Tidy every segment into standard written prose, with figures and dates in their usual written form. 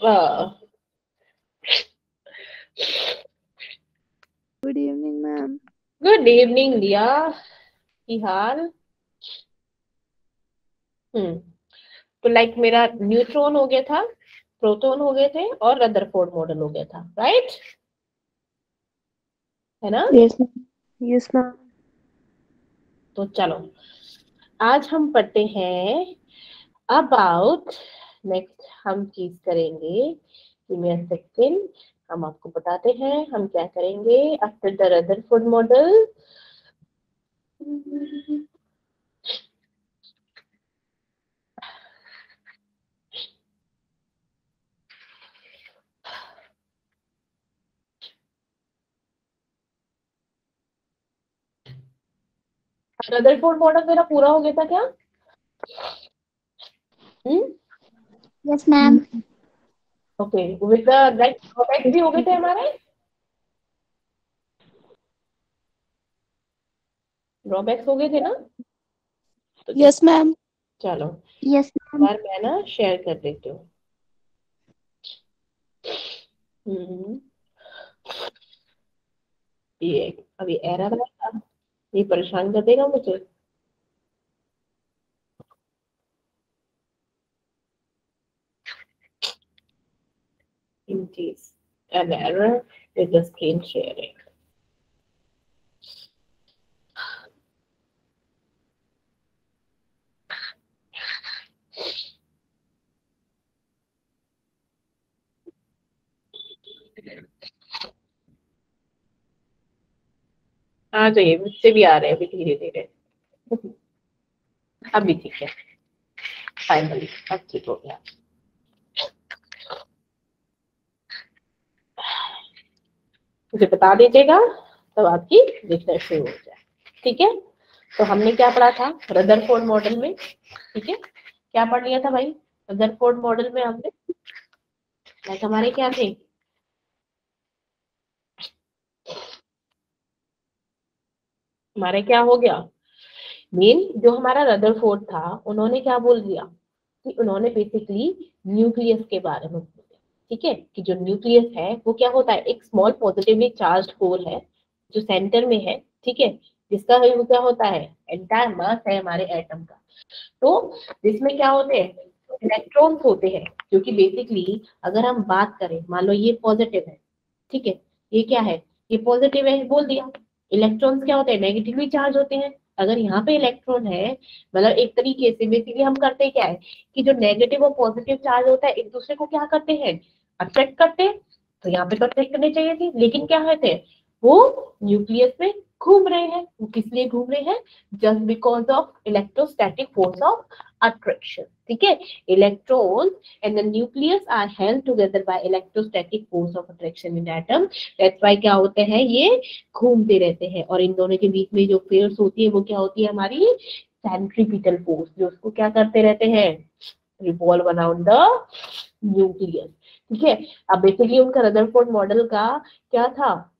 Good evening ma'am. Good evening दिया, की हाल। तो लाइक मेरा न्यूट्रॉन हो गया था, प्रोटॉन हो गए थे और रदरफोर्ड मॉडल हो गया था, राइट? है ना? Yes yes ma'am. तो चलो आज हम पढ़ते हैं अबाउट, नेक्स्ट हम चीज करेंगे कि मैं सेकंड, हम आपको बताते हैं हम क्या करेंगे after the Rutherford model. Rutherford model मेरा पूरा हो गया था क्या? Yes ma'am. Okay, with the like drawbacks भी हो गए थे हमारे, ड्रॉबैक्स हो गए थे ना? तो यस मैम। चलो यस मैम। बार मैं ना शेयर कर देती हूँ। हम्म, ये अभी एरर आएगा, ये परेशान कर देगा मुझे। In case an error with the screen sharing. हाँ तो ये मुझसे भी आ रहे हैं अभी धीरे धीरे। अभी ठीक है, फाइनली अब ठीक हो गया। मुझे बता दीजिएगा तब आपकी दिखना शुरू हो जाए, ठीक है? तो हमने क्या पढ़ा था रदरफोर्ड मॉडल में, ठीक है? क्या पढ़ लिया था भाई रदरफोर्ड मॉडल में हमने? लाइक हमारे क्या थे, हमारे क्या हो गया, मेन जो हमारा रदरफोर्ड था उन्होंने क्या बोल दिया कि उन्होंने बेसिकली न्यूक्लियस के बारे में बोला, ठीक है? कि जो न्यूक्लियस है वो क्या होता है, एक स्मॉल पॉजिटिवली चार्ज्ड होल है जो सेंटर में है, ठीक है? जिसका वो क्या होता है, एंटायर मास है हमारे एटम का। तो जिसमें क्या होते हैं, इलेक्ट्रॉन्स होते हैं, जो कि बेसिकली अगर हम बात करें, मान लो ये पॉजिटिव है, ठीक है? ये क्या है, ये पॉजिटिव है बोल दिया। इलेक्ट्रॉन्स क्या होते हैं, नेगेटिवली चार्ज होते हैं। अगर यहाँ पे इलेक्ट्रॉन है, मतलब एक तरीके से बेसिकली हम करते क्या है कि जो नेगेटिव और पॉजिटिव चार्ज होता है एक दूसरे को क्या करते हैं, अट्रैक्ट करते हैं। तो यहाँ पे तो अट्रैक्ट करने चाहिए थी, लेकिन क्या होते हैं, वो न्यूक्लियस में घूम रहे हैं। वो किस लिए घूम रहे हैं, just because of electrostatic force of attraction, ठीक है? Electrons and the nucleus are held together by electrostatic force of attraction in atom. That's why क्या होते हैं, ये घूमते रहते हैं। और इन दोनों के बीच में जो फोर्स होती है वो क्या होती है, हमारी सेंट्रीपिटल फोर्स, जो उसको क्या करते रहते हैं, रिवॉल्व अराउंड द न्यूक्लियस, ठीक है? अब बेसिकली उनका रदरफोर्ड मॉडल का क्या था,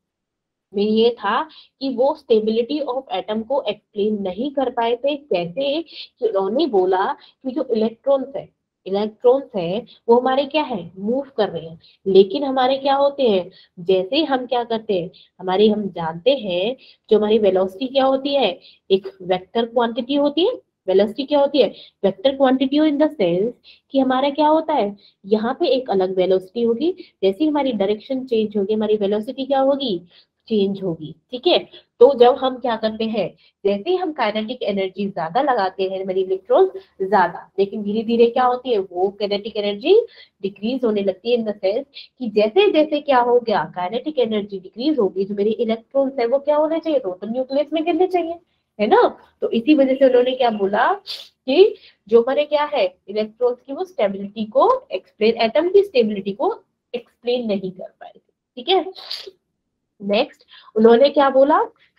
में ये था कि वो स्टेबिलिटी ऑफ एटम को एक्सप्लेन नहीं कर पाए थे। कैसे कि उन्होंने बोला कि जो इलेक्ट्रॉन्स है वो हमारे क्या है, मूव कर रहे हैं, लेकिन हमारे क्या होते हैं, जैसे ही हम क्या करते हैं, हमारी हम जानते हैं जो हमारी वेलोसिटी क्या होती है, एक वेक्टर क्वांटिटी होती है। वेलोसिटी क्या होती है, vector quantity in the sense कि हमारा क्या होता है, यहाँ पे एक अलग वेलोसिटी होगी, जैसे ही हमारी डायरेक्शन चेंज होगी हमारी वेलोसिटी क्या होगी, चेंज होगी, ठीक है? तो जब हम क्या करते हैं, जैसे ही हम काइनेटिक एनर्जी ज्यादा लगाते हैं, मेरी इलेक्ट्रॉन ज्यादा, लेकिन धीरे धीरे क्या होती है, वो काइनेटिक एनर्जी डिक्रीज होने लगती है, इन द सेंस कि जैसे जैसे क्या हो गया, काइनेटिक एनर्जी डिक्रीज होगी, जो मेरे इलेक्ट्रॉन्स है वो क्या होने चाहिए, टोटल न्यूक्लियस में गिरने चाहिए, है ना? तो इसी वजह से उन्होंने क्या बोला कि जो हमारे क्या है, इलेक्ट्रॉन्स की वो स्टेबिलिटी को एक्सप्लेन, एटम की स्टेबिलिटी को एक्सप्लेन नहीं कर पाए, ठीक है? नेक्स्ट उन्होंने क्या बोला,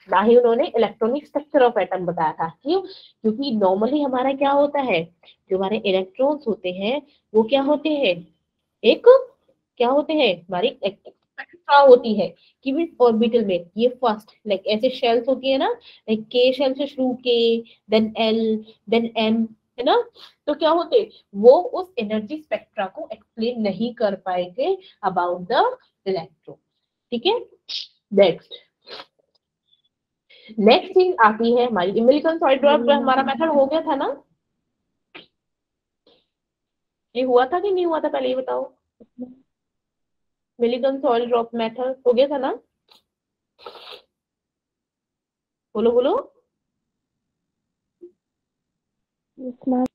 ना ही उन्होंने इलेक्ट्रॉनिक स्ट्रक्चर ऑफ एटम बताया था। क्यों? क्योंकि नॉर्मली हमारा क्या होता है, जो हमारे इलेक्ट्रॉन्स होते हैं वो क्या होते हैं, एक क्या होते हैं, हमारी एक्स्ट्रा होती है कि ऑर्बिटल में ये फर्स्ट लाइक ऐसे शेल्स होती है ना, लाइक के शेल से शुरू, के देन एल देन एम, है ना। तो क्या होते, वो उस एनर्जी स्पेक्ट्रा को एक्सप्लेन नहीं कर पाएंगे अबाउट द इलेक्ट्रॉन। ठीक है, नेक्स्ट नेक्स्ट चीज आती है हमारी इमिलिकन सॉलिड ड्रॉप। हमारा मेथड हो गया था ना, ये हुआ था कि नहीं हुआ था, पहले ये बताओ। मिलिकन सॉलिड ड्रॉप मेथड हो गया था ना, बोलो बोलो। Yes ma'am.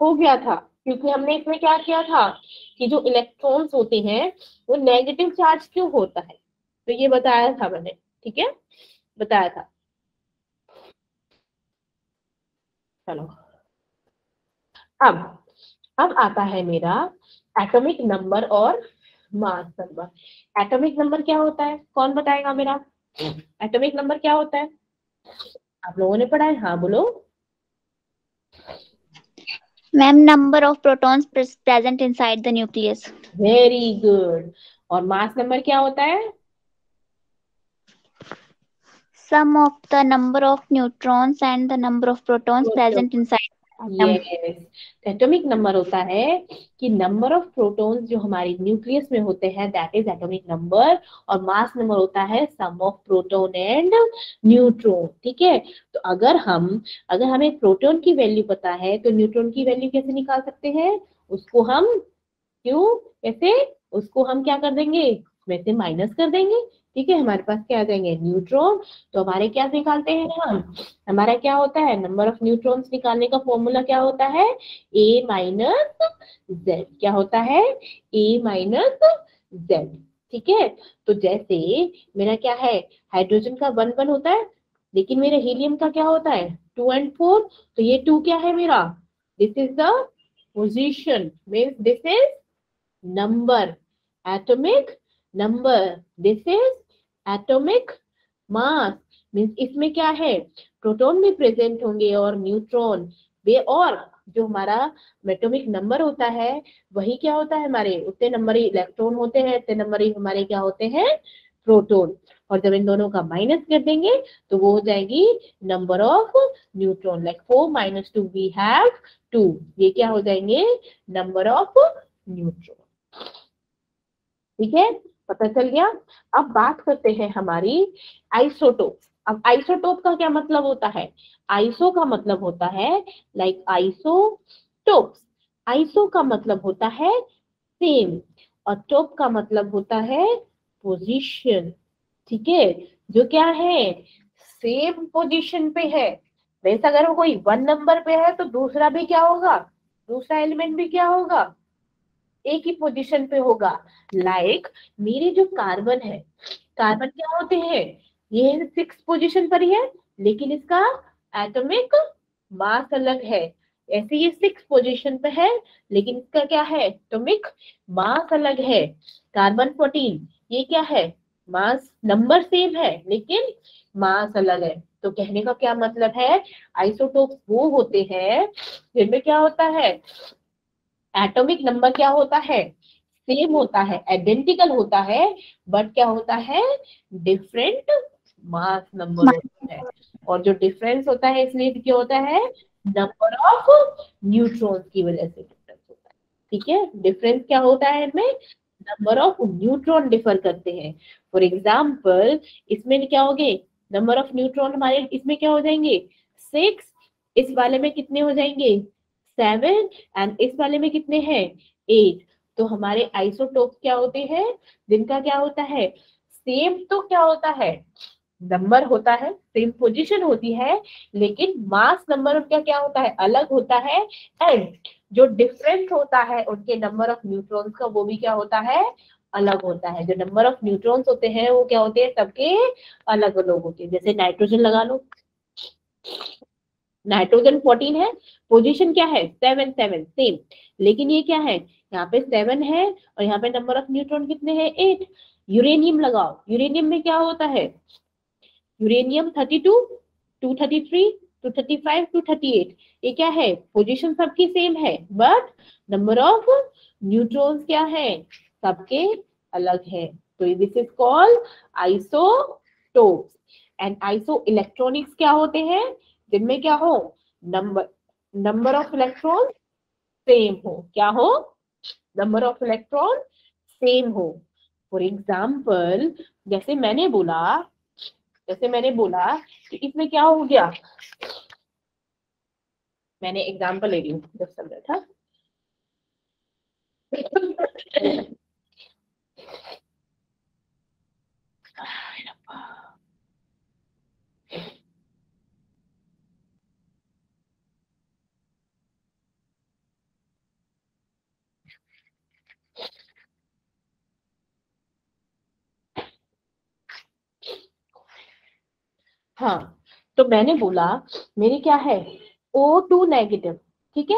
हो गया था, क्योंकि हमने इसमें क्या किया था कि जो इलेक्ट्रॉन्स होते हैं वो नेगेटिव चार्ज क्यों होता है, तो ये बताया था मैंने। ठीक है, बताया था। चलो, अब अब आता है मेरा एटॉमिक नंबर और मास नंबर। एटॉमिक नंबर क्या होता है, कौन बताएगा मेरा? एटॉमिक नंबर क्या होता है, आप लोगों ने पढ़ा है? हाँ बोलो। Ma'am, number of protons present inside the nucleus. Very good. और मास नंबर क्या होता है? Sum of the number of neutrons and the number of protons present inside the atom. Yes, atomic number होता है कि नंबर ऑफ प्रोटॉन्स जो हमारे nucleus में होते हैं, दैट इज एटॉमिक नंबर। और मास नंबर होता है सम ऑफ प्रोटॉन एंड न्यूट्रॉन। ठीक है, तो अगर हमें प्रोटॉन की वैल्यू पता है तो न्यूट्रॉन की वैल्यू कैसे निकाल सकते हैं? उसको हम क्यों, कैसे, उसको हम क्या कर देंगे, उसमें से माइनस कर देंगे। ठीक है, हमारे पास क्या आ जाएंगे, न्यूट्रॉन। तो हमारे क्या निकालते हैं हम, हमारा क्या होता है, नंबर ऑफ न्यूट्रॉन्स निकालने का फॉर्मूला क्या होता है, ए माइनस जेड। क्या होता है, ए माइनस जेड। ठीक है, तो जैसे मेरा क्या है, हाइड्रोजन का 1 1 होता है, लेकिन मेरे हीलियम का क्या होता है, 2 and 4। तो ये 2 क्या है मेरा, this is the position, means this is number, atomic number, this is atomic mass। Means इसमें क्या है, प्रोटॉन भी प्रेजेंट होंगे और न्यूट्रॉन वे, और जो हमारा एटॉमिक नंबर होता है वही क्या होता है, हमारे उतने नंबर ही इलेक्ट्रॉन होते हैं, उतने नंबर ही हमारे क्या होते हैं, प्रोटॉन। और जब इन दोनों का माइनस कर देंगे तो वो हो जाएगी number of neutron. Like 4 - 2 we have 2, ये क्या हो जाएंगे, नंबर ऑफ न्यूट्रॉन। ठीक है, पता चल गया। अब बात करते हैं हमारी आइसोटोप। अब आइसोटोप का क्या मतलब होता है, आइसो का मतलब होता है लाइक आइसोटोप। आइसो का मतलब होता है सेम, और टोप का मतलब होता है पोजीशन। ठीक है, जो क्या है, सेम पोजीशन पे है। वैसे अगर वो कोई 1 नंबर पे है तो दूसरा भी क्या होगा, दूसरा एलिमेंट भी क्या होगा, एक ही पोजीशन पे होगा। लाइक मेरे जो कार्बन है, कार्बन क्या होते हैं, ये 6 पोजीशन पर ही है, लेकिन इसका एटॉमिक मास अलग है। ऐसे ये 6 पोजीशन पे है, लेकिन इसका क्या है, एटॉमिक मास अलग है। कार्बन 14, ये क्या है, मास नंबर सेम है लेकिन मास अलग है। तो कहने का क्या मतलब है, आइसोटोप वो होते हैं जिनमें क्या होता है, एटॉमिक नंबर क्या होता है, सेम होता है, आइडेंटिकल होता है, बट क्या होता है, डिफरेंट मास नंबर होता है। और जो डिफरेंस होता है इसलिए क्या होता है, नंबर ऑफ न्यूट्रॉन्स की वजह से डिफरेंस होता है। ठीक है, डिफरेंस क्या होता है इनमें, नंबर ऑफ न्यूट्रॉन डिफर करते हैं। फॉर एग्जाम्पल इसमें क्या होंगे, नंबर ऑफ न्यूट्रॉन हमारे इसमें क्या हो जाएंगे, 6, इस वाले में कितने हो जाएंगे, 7, एंड इस वाले में कितने हैं, 8। तो हमारे आइसोटोप क्या होते हैं, जिनका क्या होता है, सेम तो क्या होता है, नंबर होता है, सेम पोजीशन होती है, लेकिन मास नंबर उनका क्या होता है, अलग होता है। एंड जो डिफरेंस होता है उनके नंबर ऑफ न्यूट्रॉन्स का, वो भी क्या होता है, अलग होता है। जो नंबर ऑफ न्यूट्रॉन्स होते हैं वो क्या होते हैं, सबके अलग अलग होते हैं। जैसे नाइट्रोजन लगा लो, नाइट्रोजन 14 है, पोजीशन क्या है, 7 7 सेम, लेकिन ये क्या है, यहाँ पे 7 है और यहाँ पे नंबर ऑफ न्यूट्रॉन कितने हैं, 8। यूरेनियम लगाओ, यूरेनियम में क्या होता है, यूरेनियम 32, 233, 235, 238, ये क्या है, पोजीशन सबकी सेम है, बट नंबर ऑफ न्यूट्रॉन्स क्या है, सबके अलग है। तो this is called isotopes. And iso electronics क्या होते हैं, जिनमें क्या हो, number number of electron same हो, क्या हो, नंबर ऑफ इलेक्ट्रॉन सेम हो। फॉर एग्जाम्पल जैसे मैंने बोला कि इसमें क्या हो गया, मैंने एग्जाम्पल ले रही हूँ, जस्ट अ मिनट, हाँ। हाँ, तो मैंने बोला मेरे क्या है, O2 नेगेटिव, ठीक है,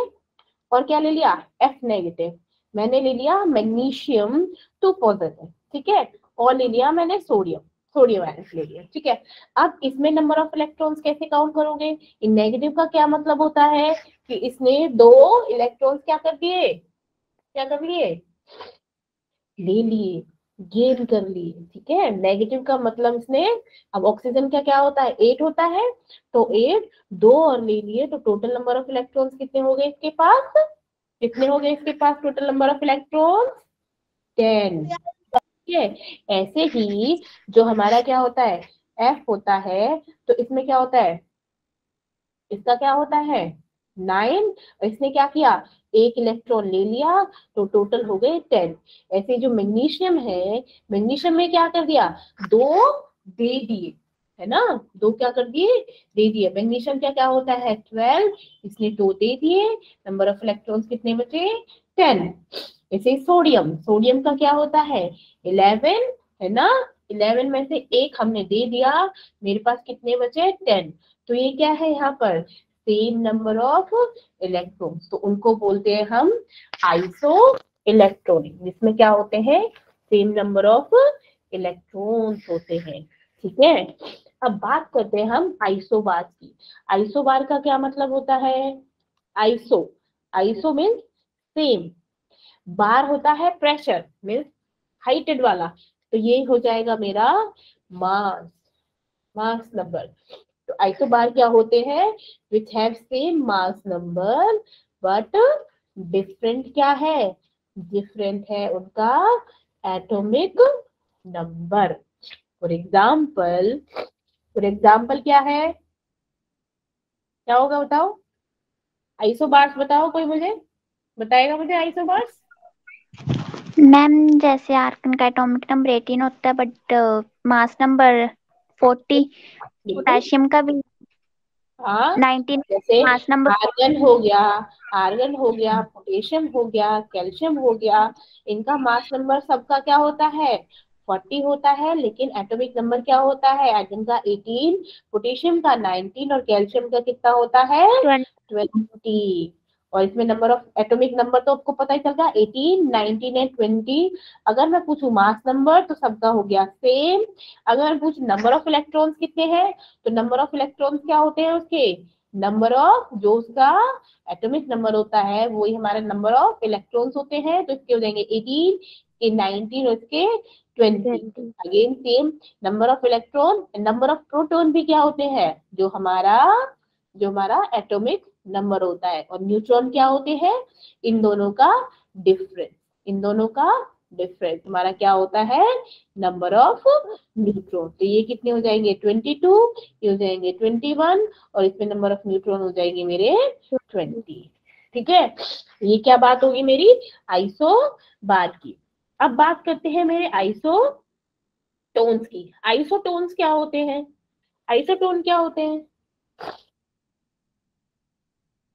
और क्या ले लिया, F नेगेटिव, मैंने ले लिया मैग्नीशियम 2 पॉजिटिव, ठीक है, और ले लिया मैंने सोडियम, सोडियम आयन ले लिया, ठीक है। अब इसमें नंबर ऑफ इलेक्ट्रॉन्स कैसे काउंट करोगे, इन नेगेटिव का क्या मतलब होता है कि इसने 2 इलेक्ट्रॉन्स क्या कर दिए, क्या कर लिए, ले लिए, गेन कर लिए, ठीक है। नेगेटिव का मतलब इसने, अब ऑक्सीजन का क्या होता है, 8 होता है, तो 8, 2 और ले लिए, तो टोटल नंबर ऑफ इलेक्ट्रॉन्स कितने हो गए इसके पास, कितने हो गए इसके पास टोटल नंबर ऑफ इलेक्ट्रॉन्स, 10, ठीक है। ऐसे ही जो हमारा क्या होता है, एफ होता है, तो इसमें क्या होता है, इसका क्या होता है 9, इसने क्या किया, एक इलेक्ट्रॉन ले लिया, तो टोटल हो गए 10। ऐसे जो मैग्नीशियम है, मैग्नीशियम में क्या कर दिया, 2 दे दिए, है ना, 2 क्या कर दिए, दे दिए। मैग्नीशियम क्या क्या होता है 12, इसने 2 दे दिए, नंबर ऑफ इलेक्ट्रॉन्स कितने बचे, 10। ऐसे सोडियम, सोडियम का क्या होता है 11, है ना, 11 में से एक हमने दे दिया, मेरे पास कितने बचे 10। तो ये क्या है यहाँ पर, सेम नंबर ऑफ इलेक्ट्रॉन्स, तो उनको बोलते हैं हम आइसो इलेक्ट्रॉनिक, जिसमें क्या होते हैं, सेम नंबर ऑफ इलेक्ट्रॉन्स होते हैं, ठीक है। अब बात करते हैं हम आइसोबार की। आइसोबार का क्या मतलब होता है, आइसो, आइसो मीन्स सेम, बार होता है प्रेशर मीन्स हाइटेड वाला, तो ये हो जाएगा मेरा मास, मास नंबर। तो आइसोबार क्या होते हैं, which have same mass number but different क्या है, डिफरेंट है उनका एटॉमिक नंबर। फॉर एग्जाम्पल क्या है, क्या होगा बताओ, आइसोबार्स बताओ, कोई मुझे बताएगा, मुझे आइसोबार्स। मैम जैसे आर्गन का एटॉमिक नंबर 18 होता है बट मास नंबर 40, बिल्कुल, पोटेशियम का भी हाँ, 19, जैसे मास नंबर आर्गन हो गया, आर्गन हो गया, पोटेशियम हो गया, कैल्शियम हो गया, इनका मास नंबर सबका क्या होता है 40 होता है, लेकिन एटॉमिक नंबर क्या होता है, आर्गन का 18, पोटेशियम का 19 और कैल्शियम का कितना होता है 20। 20। और इसमें नंबर ऑफ एटॉमिक नंबर तो आपको पता ही चल गया 18, 19 एंड 20। अगर मैं पूछूं मास नंबर तो सबका हो गया सेम। अगर मैं पूछूं नंबर ऑफ इलेक्ट्रॉन्स कितने हैं, तो नंबर ऑफ इलेक्ट्रॉन्स क्या होते हैं उसके, नंबर ऑफ जो उसका एटॉमिक नंबर होता है वही हमारा नंबर ऑफ इलेक्ट्रॉन्स होते हैं, तो इसके हो जाएंगे 18, के 19 और इसके 20। 20। Again same, number of electron, number of proton भी क्या होते हैं, जो हमारा एटॉमिक नंबर होता है, और न्यूट्रॉन क्या होते हैं, इन दोनों का डिफरेंस, इन दोनों का डिफरेंस हमारा क्या होता है, नंबर ऑफ न्यूट्रॉन। तो ये कितने हो जाएंगे 22, ये हो जाएंगे 21, और इसमें नंबर ऑफ न्यूट्रॉन हो जाएंगे मेरे 20, ठीक है। ये क्या बात होगी मेरी आइसो बार की। अब बात करते हैं मेरे आइसोटोन्स की। आइसोटोन्स क्या होते हैं, आइसोटोन क्या होते हैं,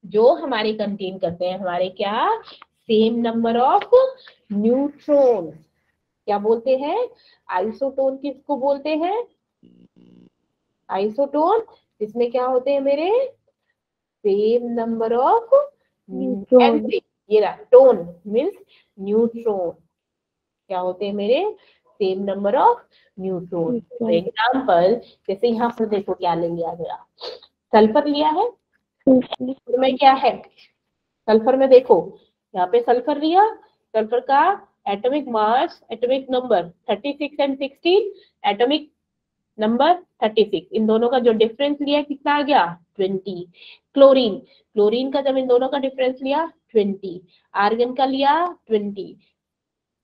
जो हमारे कंटेन करते हैं हमारे क्या, सेम नंबर ऑफ न्यूट्रॉन, क्या बोलते हैं, आइसोटोन किसको बोलते हैं, आइसोटोन जिसमें क्या होते हैं मेरे, सेम नंबर ऑफ न्यूट्रॉन। ये रहा टोन मीन्स न्यूट्रॉन, क्या होते हैं मेरे, same number of neutron. For neutron. Example जैसे यहाँ पर देखो क्या ले लिया गया, सल्फर लिया है, सल्फर में क्या है, सल्फर में देखो यहाँ पे सल्फर लिया, सल्फर का atomic mass, atomic number 36 and 16, atomic number 36, इन दोनों का जो डिफरेंस लिया कितना आ गया 20। क्लोरीन, क्लोरीन का जब इन दोनों का डिफरेंस लिया 20, आर्गन का लिया 20,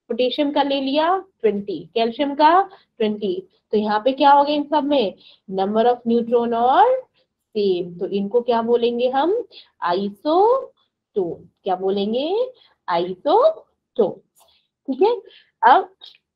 पोटेशियम का ले लिया 20, कैल्शियम का 20। तो यहाँ पे क्या हो गया इन सब में, नंबर ऑफ न्यूट्रॉन और सेम, तो इनको क्या बोलेंगे हम, आइसोटोन। क्या बोलेंगे, आइसोटोन। ठीक है। अब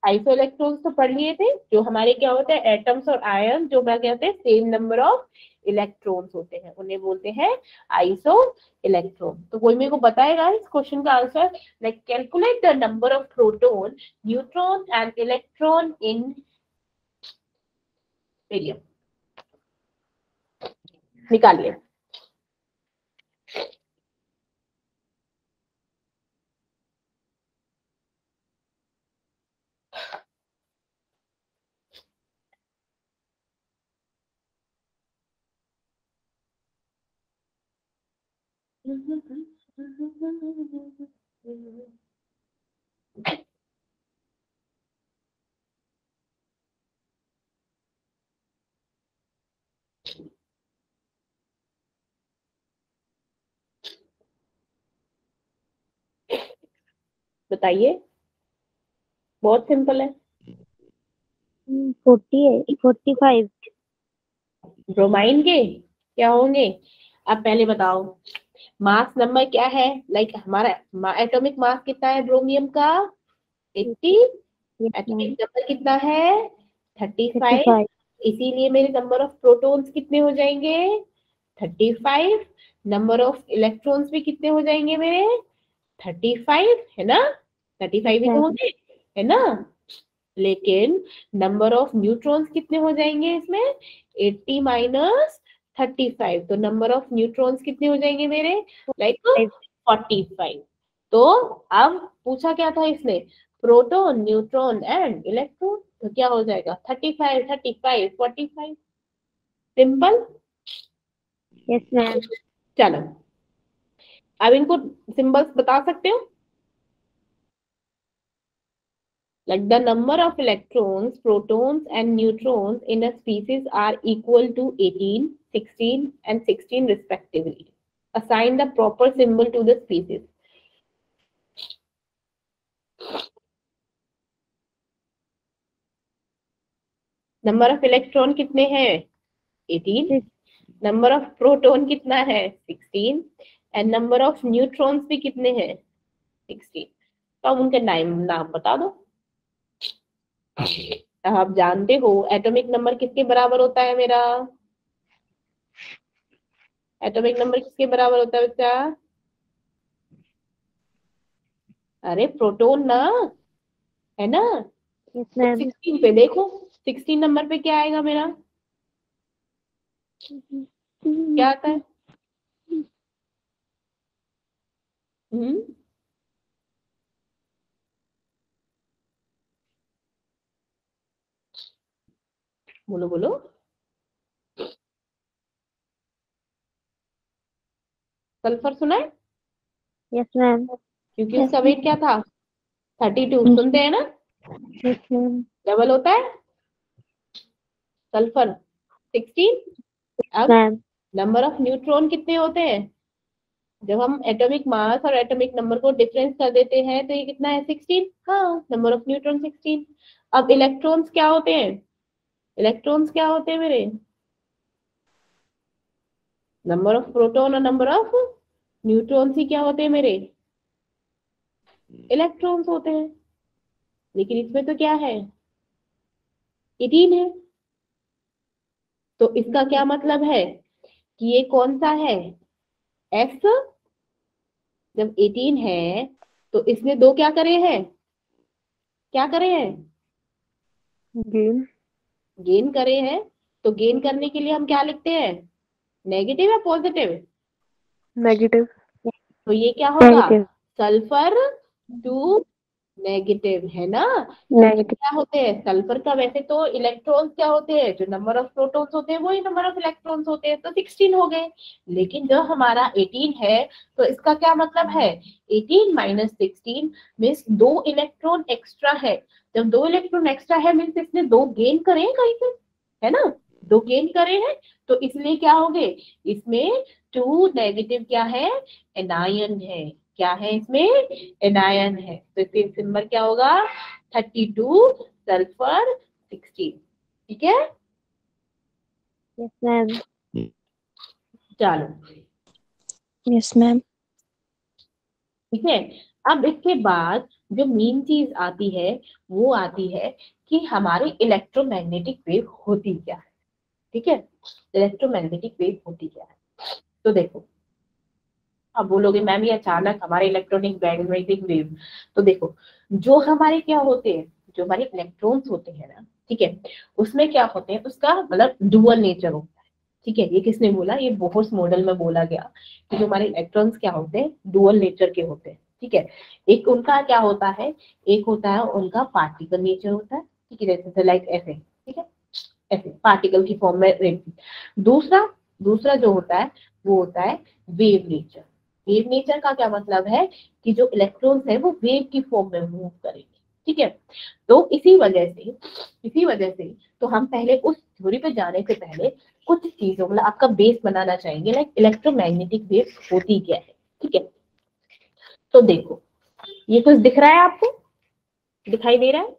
आइसो इलेक्ट्रॉन्स तो पढ़ लिए थे, जो हमारे क्या होते हैं एटम्स और आयन, जो क्या कहते हैं सेम नंबर ऑफ इलेक्ट्रॉन्स होते हैं, उन्हें बोलते हैं आइसो इलेक्ट्रॉन। तो कोई मेरे को बताएगा इस क्वेश्चन का answer, like calculate the number of proton, neutron and electron in helium. निकाल ले। बताइए, बहुत सिंपल है। 45। ब्रोमाइन के क्या होंगे, अब पहले बताओ मास नंबर क्या है, लाइक हमारा एटॉमिक मास कितना है ब्रोमियम का 80, एटॉमिक नंबर कितना है 35, इसीलिए मेरे नंबर ऑफ प्रोटॉन्स कितने हो जाएंगे 35, नंबर ऑफ इलेक्ट्रॉन्स भी कितने हो जाएंगे मेरे 35, है ना, 35 ही तो होंगे, है ना। लेकिन नंबर ऑफ न्यूट्रॉन्स कितने हो जाएंगे इसमें 80 माइनस 35, तो नंबर ऑफ न्यूट्रॉन्स कितने हो जाएंगे मेरे लाइक 45। तो अब पूछा क्या था इसने, प्रोटॉन न्यूट्रॉन एंड इलेक्ट्रॉन, तो क्या हो जाएगा 35 35 45, सिंपल। Yes ma'am. चलो अब इनको सिंबल्स बता सकते हो, like the number of electrons, protons and neutrons in a species are equal to 18, 16 and 16 respectively. Assign the proper symbol to the species. Number of electron कितने हैं 18, नंबर ऑफ प्रोटॉन कितना है 16 एंड नंबर ऑफ न्यूट्रॉन्स भी कितने हैं 16। तो अब उनके नाम बता दो। आप जानते हो एटॉमिक नंबर किसके बराबर होता है मेरा, एटॉमिक नंबर किसके बराबर होता है बच्चा, अरे प्रोटॉन ना, है ना। यस तो मैम। 16 पे देखो, 16 नंबर पे क्या आएगा मेरा, क्या आता है, हम्म बोलो बोलो, सल्फर सुना है, यस मैम। क्योंकि उसका वेट क्या था 32, सुनते हैं ना, यस मैम। डबल होता है सल्फर 16। अब मैम। नंबर ऑफ न्यूट्रॉन कितने होते हैं, जब हम एटॉमिक मास और एटॉमिक नंबर को डिफरेंस कर देते हैं तो ये कितना है 16, हाँ नंबर ऑफ न्यूट्रॉन 16। अब इलेक्ट्रॉन्स क्या होते हैं, इलेक्ट्रॉन्स क्या होते हैं मेरे, नंबर ऑफ प्रोटॉन और नंबर ऑफ न्यूट्रॉन्स ही क्या होते हैं मेरे, इलेक्ट्रॉन्स होते हैं। लेकिन इसमें तो क्या है 18 है, तो इसका क्या मतलब है कि ये कौन सा है एस, जब 18 है तो इसने दो क्या करे हैं, क्या करे हैं गेन। गेन करे हैं। तो गेन करने के लिए हम क्या लिखते हैं, नेगेटिव या पॉजिटिव, नेगेटिव। तो ये क्या होगा नेगेटिव। सल्फर 2 नेगेटिव, है ना। नेगेटिव। क्या होते हैं सल्फर का, वैसे तो इलेक्ट्रॉन्स क्या होते हैं, जो नंबर ऑफ प्रोटॉन्स होते हैं वही नंबर ऑफ इलेक्ट्रॉन्स होते हैं, तो 16 हो गए। लेकिन जो हमारा 18 है तो इसका क्या मतलब है 18 माइनस 16 मीन्स 2 इलेक्ट्रॉन एक्स्ट्रा है। जब 2 इलेक्ट्रॉन एक्स्ट्रा है मीन्स इसने 2 गेन करे हैं कहीं से, है ना। दो गेन करे हैं, तो इसलिए क्या हो गए, इसमें 2 नेगेटिव क्या है, एनायन है। क्या है इसमें, एनायन है। तो इसके सिंबल क्या होगा, 32 सल्फर 16। ठीक है, यस मैम। चलो यस मैम। ठीक है। अब इसके बाद जो मेन चीज आती है वो आती है कि हमारी इलेक्ट्रोमैग्नेटिक वेव होती क्या है। ठीक है, इलेक्ट्रोमैग्नेटिक वेव होती क्या है। तो देखो, अब बोलोगे मैम ये अचानक हमारे इलेक्ट्रॉनिक मैग्नेटिक वेव, तो देखो जो हमारे क्या होते हैं, जो हमारे इलेक्ट्रॉन्स होते हैं ना, ठीक है, उसमें क्या होते हैं, उसका मतलब डुअल नेचर होता है। ठीक है, ये किसने बोला, ये बोहर्स मॉडल में बोला गया कि जो हमारे इलेक्ट्रॉन्स क्या होते हैं, डुअल नेचर के होते हैं। ठीक है, एक उनका क्या होता है, एक होता है उनका पार्टिकल नेचर होता है। ठीक है, जैसे लाइक ऐसे, ठीक है, ऐसे पार्टिकल की फॉर्म में रहती। दूसरा दूसरा जो होता है वो होता है वेव नेचर। वेव नेचर का क्या मतलब है कि जो इलेक्ट्रॉन्स है वो वेव की फॉर्म में मूव करेंगे। ठीक है, तो इसी वजह से तो हम पहले उस थ्योरी पे जाने से पहले कुछ चीजों, मतलब आपका बेस बनाना चाहेंगे, लाइक इलेक्ट्रोमैग्नेटिक वेव होती क्या है। ठीक है, तो देखो ये कुछ दिख रहा है आपको, दिखाई दे रहा है,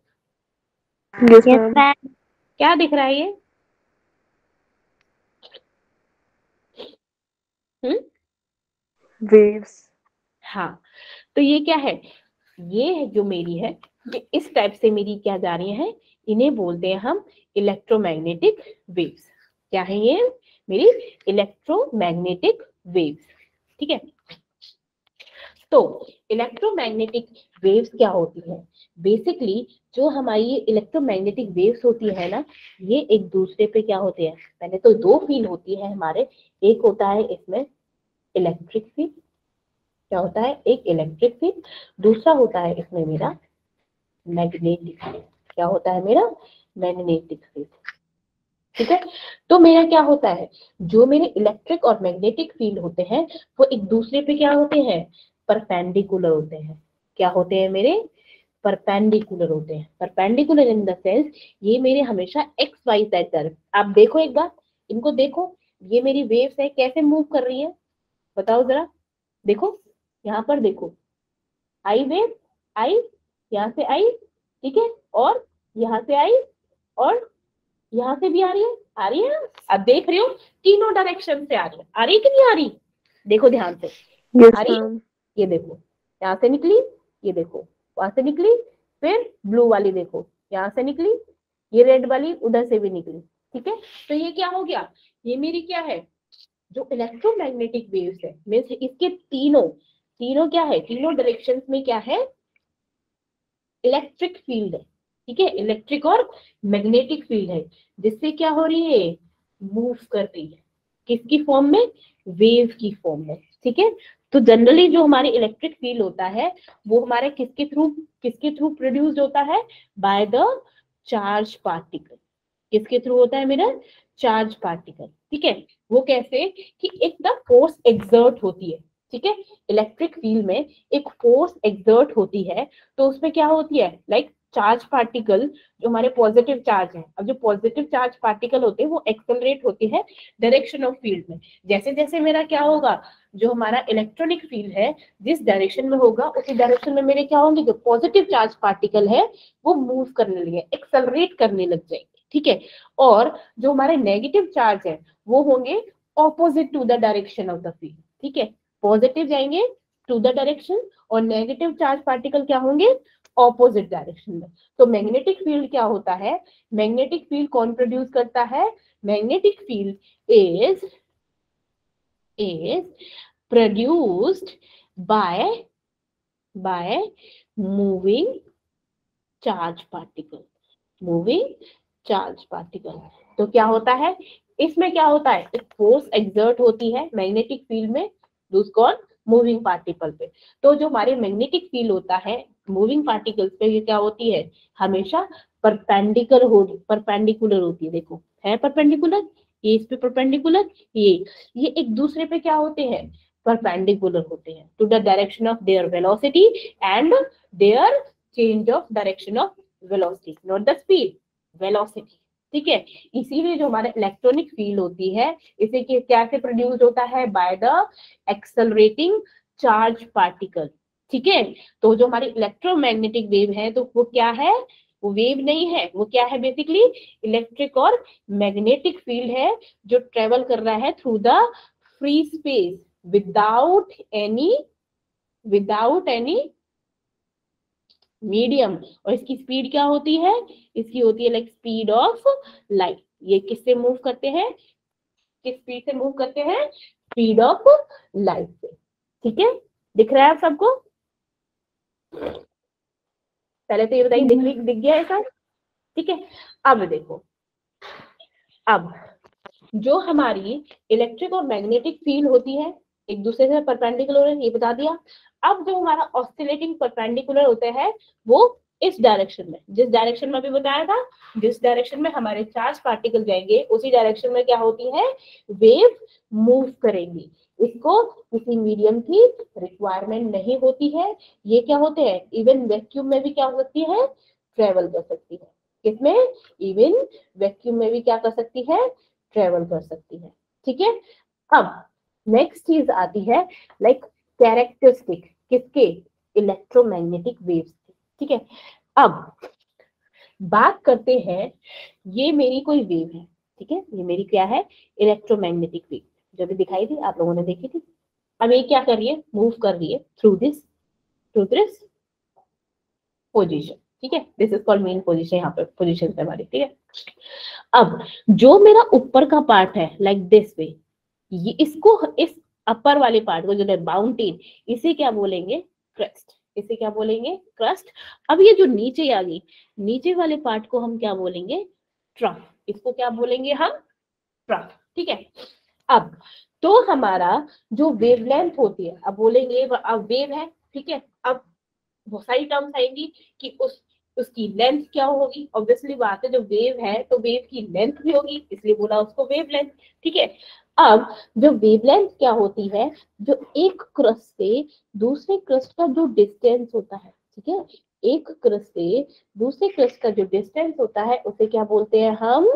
यस यस मैम। मैम। क्या दिख रहा है ये, वेव्स। हाँ, तो ये क्या है, ये जो मेरी है, ये इस टाइप से मेरी क्या जा रही है, इन्हें बोलते हैं हम इलेक्ट्रोमैग्नेटिक वेव्स। क्या है ये, मेरी इलेक्ट्रोमैग्नेटिक वेव्स। ठीक है, तो इलेक्ट्रोमैग्नेटिक वेव्स क्या होती है, बेसिकली जो हमारी इलेक्ट्रोमैग्नेटिक वेव्स होती है ना, ये एक दूसरे पे क्या होते हैं, पहले तो दो फील्ड होती है हमारे, एक होता है इसमें इलेक्ट्रिक फील्ड, क्या होता है, एक इलेक्ट्रिक फील्ड, दूसरा होता है इसमें मेरा मैग्नेटिक फील्ड। क्या होता है मेरा, मैग्नेटिक फील्ड। ठीक है, तो मेरा क्या होता है, जो मेरे इलेक्ट्रिक और मैग्नेटिक फील्ड होते हैं वो एक दूसरे पे क्या होते हैं, परपेंडिकुलर होते हैं। क्या होते हैं मेरे, परपेंडिकुलर होते हैं। परपेंडिकुलर इन द सेंस ये मेरे हमेशा एक्स वाई जेड तरफ। आप देखो एक बार, इनको देखो, ये मेरी वेव्स है कैसे मूव कर रही है, बताओ जरा, देखो यहाँ पर देखो, आई वेव आई, यहाँ से आई, ठीक है, और यहाँ से आई, और यहाँ से भी आ रही है, आ रही है ना, अब देख रही हो तीनों डायरेक्शन से आ रही है, आ रही कि नहीं आ रही, देखो ध्यान से, यस आ रही है, मैम। ये देखो यहाँ से निकली, ये देखो वहां से निकली, फिर ब्लू वाली देखो यहाँ से निकली, ये रेड वाली उधर से भी निकली। ठीक है, तो ये क्या हो गया, ये मेरी क्या है, जो इलेक्ट्रोमैग्नेटिक वेव्स है, मीन्स इसके तीनों तीनों क्या है, तीनों डायरेक्शंस में क्या है, इलेक्ट्रिक फील्ड है। ठीक है, इलेक्ट्रिक और मैग्नेटिक फील्ड है, जिससे क्या हो रही है, मूव कर रही है, किसकी फॉर्म में, वेव की फॉर्म में। ठीक है, तो जनरली जो हमारी इलेक्ट्रिक फील्ड होता है वो हमारे किसके थ्रू प्रोड्यूस होता है, बाय द चार्ज पार्टिकल। किसके थ्रू होता है मेरा, चार्ज पार्टिकल। ठीक है, वो कैसे कि एक द फोर्स एक्सर्ट होती है। ठीक है, इलेक्ट्रिक फील्ड में एक फोर्स एक्सर्ट होती है, तो उसमें क्या होती है, लाइक चार्ज पार्टिकल जो हमारे पॉजिटिव चार्ज है, अब जो पॉजिटिव चार्ज पार्टिकल होते हैं वो एक्सेलरेट होते हैं डायरेक्शन ऑफ फील्ड में। जैसे जैसे मेरा क्या होगा, जो हमारा इलेक्ट्रॉनिक फील्ड है जिस डायरेक्शन में होगा उसी डायरेक्शन में मेरे क्या होंगे, जो पॉजिटिव चार्ज पार्टिकल है वो मूव करने लगे, एक्सेलरेट करने लग जाएंगे। ठीक है, और जो हमारे नेगेटिव चार्ज है वो होंगे opposite to the direction of the field. ठीक है, पॉजिटिव जाएंगे टू द डायरेक्शन और नेगेटिव चार्ज पार्टिकल क्या होंगे, ऑपोजिट डायरेक्शन में। तो मैग्नेटिक फील्ड क्या होता है, मैग्नेटिक फील्ड कौन प्रोड्यूस करता है, magnetic field is produced by moving charge particle, moving charge particle. तो क्या होता है, इसमें क्या होता है, एक फोर्स एक्सर्ट होती है मैग्नेटिक फील्ड में, दूसरा मूविंग पार्टिकल पे। तो जो हमारे मैग्नेटिक फील्ड होता है मूविंग पार्टिकल्स पे, ये क्या होती है, हमेशा परपेंडिकुलर होती है। देखो है परपेंडिकुलर, ये इस पे परपेंडिकुलर, ये एक दूसरे पे क्या होते हैं, परपेंडिकुलर होते हैं to the direction of their velocity and their change of direction of velocity, not the speed, velocity. ठीक है। इसीलिए जो हमारा इलेक्ट्रॉनिक फील्ड होती है इसे क्या से प्रोड्यूस होता है, by the accelerating charge particle. ठीक है। तो जो हमारी इलेक्ट्रोमैग्नेटिक वेव है तो वो क्या है, वो वेव नहीं है, वो क्या है बेसिकली इलेक्ट्रिक और मैग्नेटिक फील्ड है जो ट्रेवल कर रहा है through the free space without any medium. और इसकी स्पीड क्या होती है, इसकी होती है लाइक स्पीड ऑफ लाइट। ये किससे मूव करते हैं, किस स्पीड से मूव करते हैं, स्पीड ऑफ लाइट से। ठीक है, दिख रहा है आप सबको? पहले तो ये बताइए दिख गया है सब? ठीक है। अब देखो, अब जो हमारी इलेक्ट्रिक और मैग्नेटिक फील्ड होती है एक दूसरे से परपेंडिकुलर है, ये बता दिया। अब जो हमारा ऑसिलेटिंग परपेंडिकुलर होता है वो इस डायरेक्शन में, जिस डायरेक्शन में अभी बताया था, जिस डायरेक्शन में हमारे चार्ज पार्टिकल जाएंगे उसी डायरेक्शन में क्या होती है, वेव मूव करेंगी। इसको किसी मीडियम की रिक्वायरमेंट नहीं होती है। ये क्या होते हैं, इवन वैक्यूम में भी क्या हो सकती है, ट्रेवल कर सकती है। किसमें, इवन वैक्यूम में भी क्या कर सकती है, ट्रेवल कर सकती है। ठीक है। अब नेक्स्ट चीज आती है लाइक कैरेक्टरिस्टिक किसके, इलेक्ट्रोमैग्नेटिक वेव्स की। ठीक है। अब बात करते हैं, ये मेरी कोई वेव है, ठीक है, ये मेरी क्या है, इलेक्ट्रोमैग्नेटिक वेव जो भी दिखाई थी आप लोगों ने देखी थी। अब ये क्या कर रही है, मूव कर रही है थ्रू दिस पोजीशन। ठीक है, this is called main position, यहाँ पे पोजीशन है हमारी। ठीक है। अब जो मेरा ऊपर का पार्ट है लाइक दिस वे, ये इसको, इस अपर वाले पार्ट को जो है माउंटेन, इसे क्या बोलेंगे, क्रेस्ट। इसे क्या बोलेंगे, क्रस्ट। अब ये जो नीचे आ गई, नीचे वाले पार्ट को हम क्या बोलेंगे, ट्रफ। इसको क्या बोलेंगे हम, ट्रफ। ठीक है। अब तो हमारा जो वेवलेंथ होती है, अब बोलेंगे अब वेव है, ठीक है, अब बहुत सारी टर्म्स आएंगी कि उसकी लेंथ क्या होगी। ऑब्वियसली बात है, जो वेव है तो वेव की लेंथ भी होगी, इसलिए बोला उसको वेवलेंथ। ठीक है। अब जो वेवलेंथ क्या होती है, जो एक क्रस्ट से दूसरे क्रस्ट का जो डिस्टेंस होता है, ठीक है, एक क्रस्ट से दूसरे क्रस्ट का जो डिस्टेंस होता है उसे क्या बोलते हैं हम,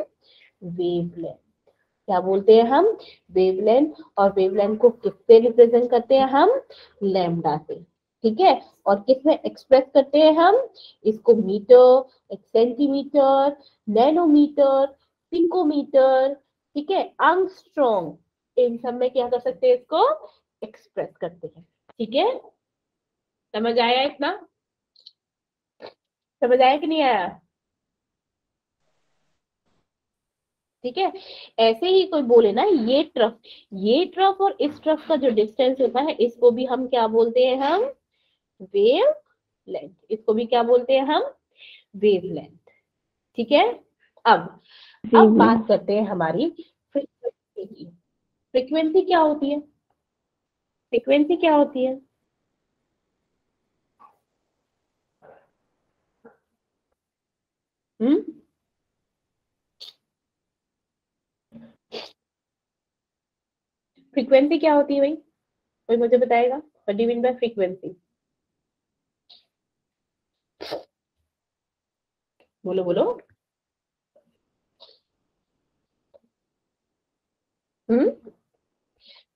वेवलेंथ। क्या बोलते हैं हम, वेवलेंथ। और वेवलेंथ को किससे रिप्रेजेंट करते हैं हम, लैम्डा से। ठीक है। और किस में एक्सप्रेस करते हैं हम इसको, मीटर, सेंटीमीटर, नैनोमीटर, पिकोमीटर, ठीक है, आर्मस्ट्रॉन्ग, इन सब में क्या कर सकते हैं, इसको एक्सप्रेस करते हैं। ठीक है, समझ आया इतना, समझ आया कि नहीं आया? ठीक है। ऐसे ही कोई बोले ना ये ट्रफ और इस ट्रफ का जो डिस्टेंस होता है इसको भी हम क्या बोलते हैं, हम वेव लेंथ। इसको भी क्या बोलते हैं हम, वेव लेंथ। ठीक है। अब बात करते हैं हमारी फ्रीक्वेंसी की। फ्रीक्वेंसी क्या होती है, फ्रीक्वेंसी क्या होती है, फ्रीक्वेंसी क्या होती है भाई, कोई मुझे बताएगा, what do you mean bye frequency? बोलो बोलो।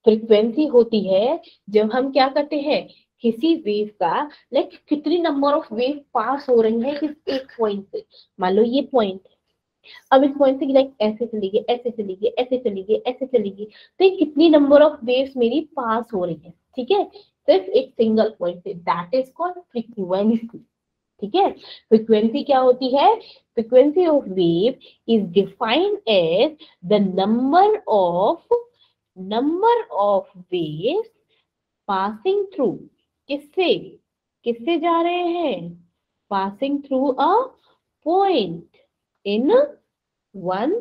फ्रीक्वेंसी होती है जब हम क्या करते हैं, किसी वेव का लाइक कितनी नंबर ऑफ वेव पास हो रही है किस एक पॉइंट से। मान लो ये पॉइंट, अब इस पॉइंट से लाइक ऐसे चली गई, ऐसे चली गई, ऐसे चली गई, ऐसे चली गई, तो ये कितनी नंबर ऑफ वेव्स मेरी पास हो रही है, ठीक है, सिर्फ एक सिंगल पॉइंट से, दैट इज कॉल्ड फ्रीक्वेंसी। ठीक है। फ्रीक्वेंसी क्या होती है, frequency of wave is defined as the number of waves passing through, किससे किससे जा रहे हैं, passing through a point in 1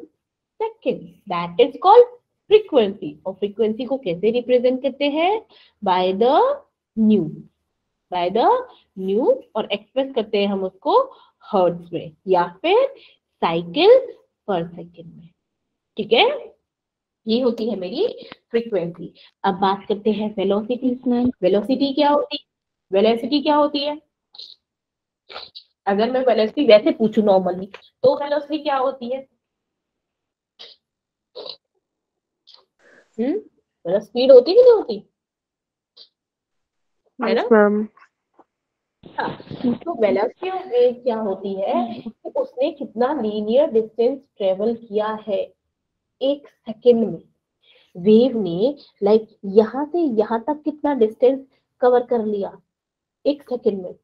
second, that is called frequency. और फ्रीक्वेंसी को कैसे रिप्रेजेंट करते हैं, by the nu, by the nu, और एक्सप्रेस करते हैं हम उसको हर्ट्ज में या फिर साइकिल पर सेकेंड में। ठीक है, ये होती है मेरी फ्रीक्वेंसी। अब बात करते हैं वेलोसिटी। वेलोसिटी क्या होती है, वेलोसिटी क्या होती है, अगर मैं वेलोसिटी वैसे पूछूं नॉर्मली तो वेलोसिटी क्या होती है, मतलब स्पीड होती कि नहीं होती, है Yes, ना? ma'am. हाँ, तो वेलोसिटी ऑफ वेव क्या होती है कि उसने कितना लीनियर डिस्टेंस ट्रेवल किया है एक सेकेंड में। वेव ने लाइक यहाँ से यहाँ तक कितना डिस्टेंस कवर कर लिया एक सेकेंड में।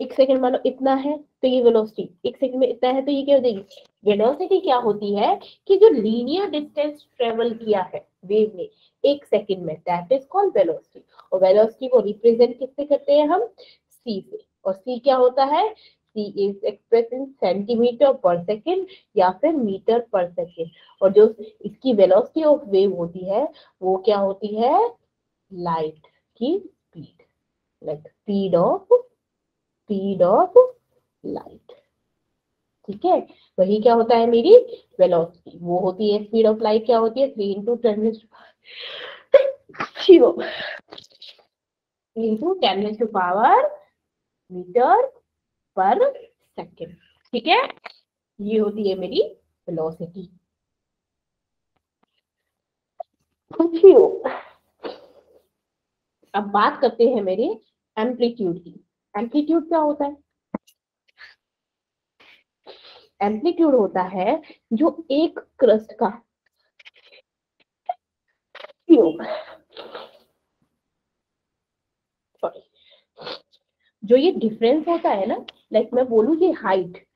एक सेकंड मान लो इतना है तो ये वेलोसिटी, एक सेकंड में इतना है तो ये क्या हो जाएगी वेलोसिटी। क्या होती है कि जो लीनियर डिस्टेंस ट्रेवल किया है वेव ने एक सेकंड में, दैट इज कॉल्ड वेलोसिटी। और वेलोसिटी को रिप्रेजेंट किससे करते हैं हम, सी से। और सी क्या होता है, सी इज एक्सप्रेस इन सेंटीमीटर पर सेकेंड या फिर मीटर पर सेकेंड। और जो इसकी वेलोसिटी ऑफ वेव होती है वो क्या होती है, लाइट की speed, like speed of light. ठीक है, वही क्या होता है मेरी वेलोसिटी, वो होती है स्पीड ऑफ लाइट। क्या होती है 3 इंटू 10 मीटर पर सेकेंड। ठीक है, ये होती है मेरी वेलोसिटी। अब बात करते हैं मेरे एम्पलीट्यूड की। एम्पलीट्यूड क्या होता है, एम्पलीट्यूड होता है जो एक क्रस्ट का सॉरी जो ये डिफरेंस होता है ना, लाइक मैं बोलूं ये हाइट,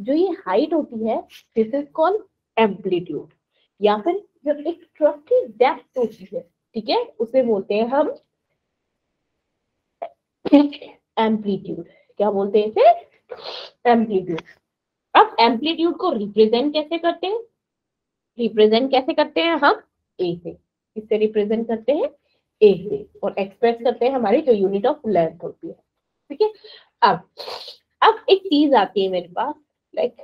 जो ये हाइट होती है दिस इज कॉल्ड एम्पलीट्यूड। या फिर जब एक ट्रक की डेप्थ होती है, ठीक है, उसे बोलते हैं हम एम्पलीट्यूड। क्या बोलते हैं इसे, एम्पलीट्यूड। अब एम्पलीट्यूड को रिप्रेजेंट कैसे करते हैं, रिप्रेजेंट कैसे करते हैं हम, ए से। किससे रिप्रेजेंट करते हैं, ए से। और एक्सप्रेस करते हैं हमारी जो यूनिट ऑफ लेंथ होती है। ठीक है, अब अब एक चीज आती है मेरे पास, लाइक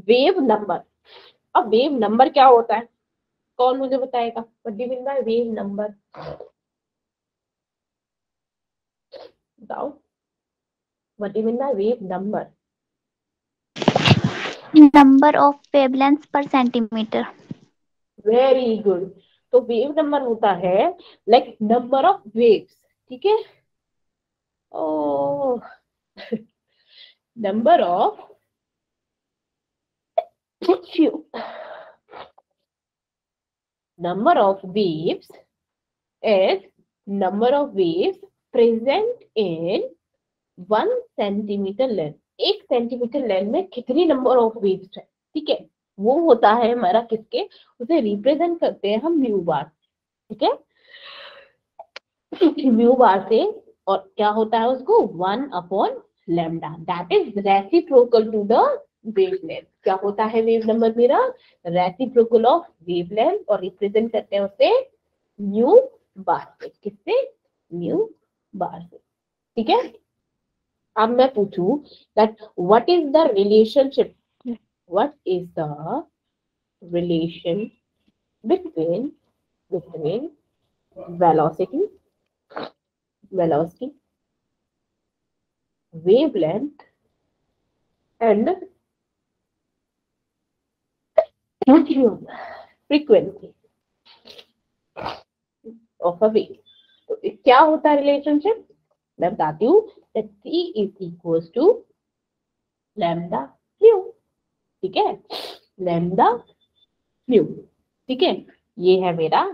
वेव नंबर। अब वेव नंबर क्या होता है, कौन मुझे बताएगा, what do you mean by wave number, बताओ, what do you mean by wave number. Number of wavelengths per centimeter. Very good. तो वेव नंबर होता है लाइक नंबर ऑफ वेव्स। ठीक है, oh number of number of waves is number of waves present in 1 centimetre length. 1 centimetre length में कितनी number of waves है, ठीक है, वो होता है हमारा किसके, उसे रिप्रेजेंट करते हैं हम म्यू बार। ठीक है, म्यू बार से। और क्या होता है उसको 1/लैम्डा, that is reciprocal to the wavelength. क्या होता है वेव नंबर मेरा, रेसिप्रोकल ऑफ वेवलेंथ। और रिप्रेजेंट करते हैं उसे म्यू बार से, किससे, म्यू बार से। ठीक है, अब मैं पूछूं that what is the relationship, what is the relation between between velocity velocity wavelength and frequency of a wave। तो क्या होता है रिलेशनशिप, मैं बताती हूँ, that C is equals to lambda mu। ठीक है, lambda mu। ठीक है, ये है मेरा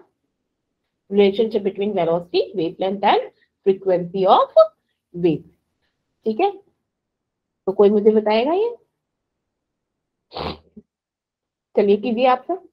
relationship between velocity, wavelength and frequency of wave. ठीक है, तो कोई मुझे बताएगा ये, चलिए कीजिए आप सब।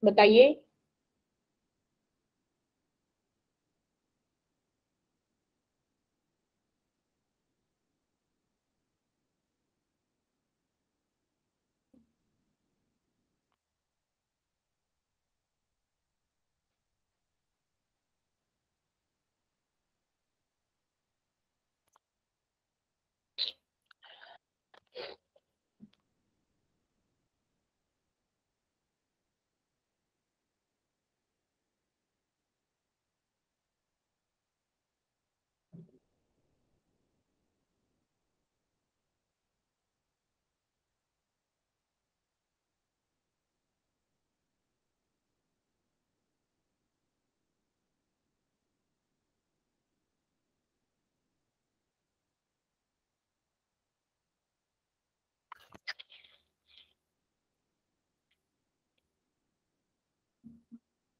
बताइए।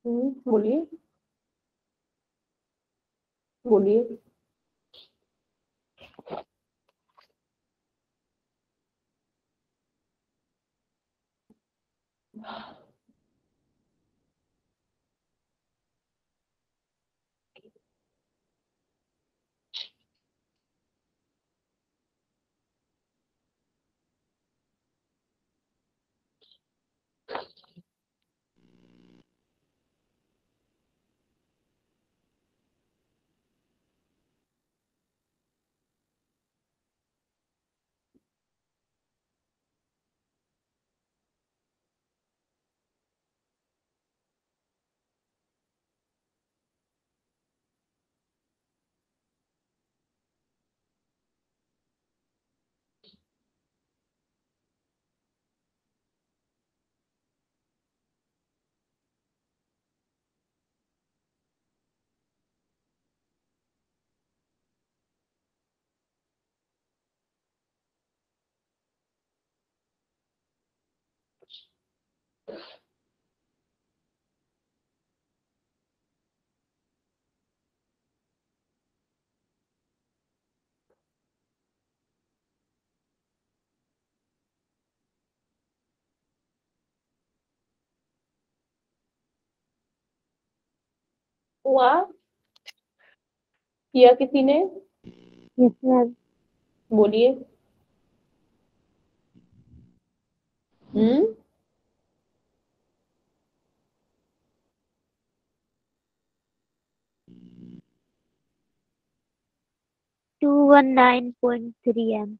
बोलिए बोलिए। हुआ किया किसी ने? Yes, ma'am. बोलिए। हम्म 219.3 M.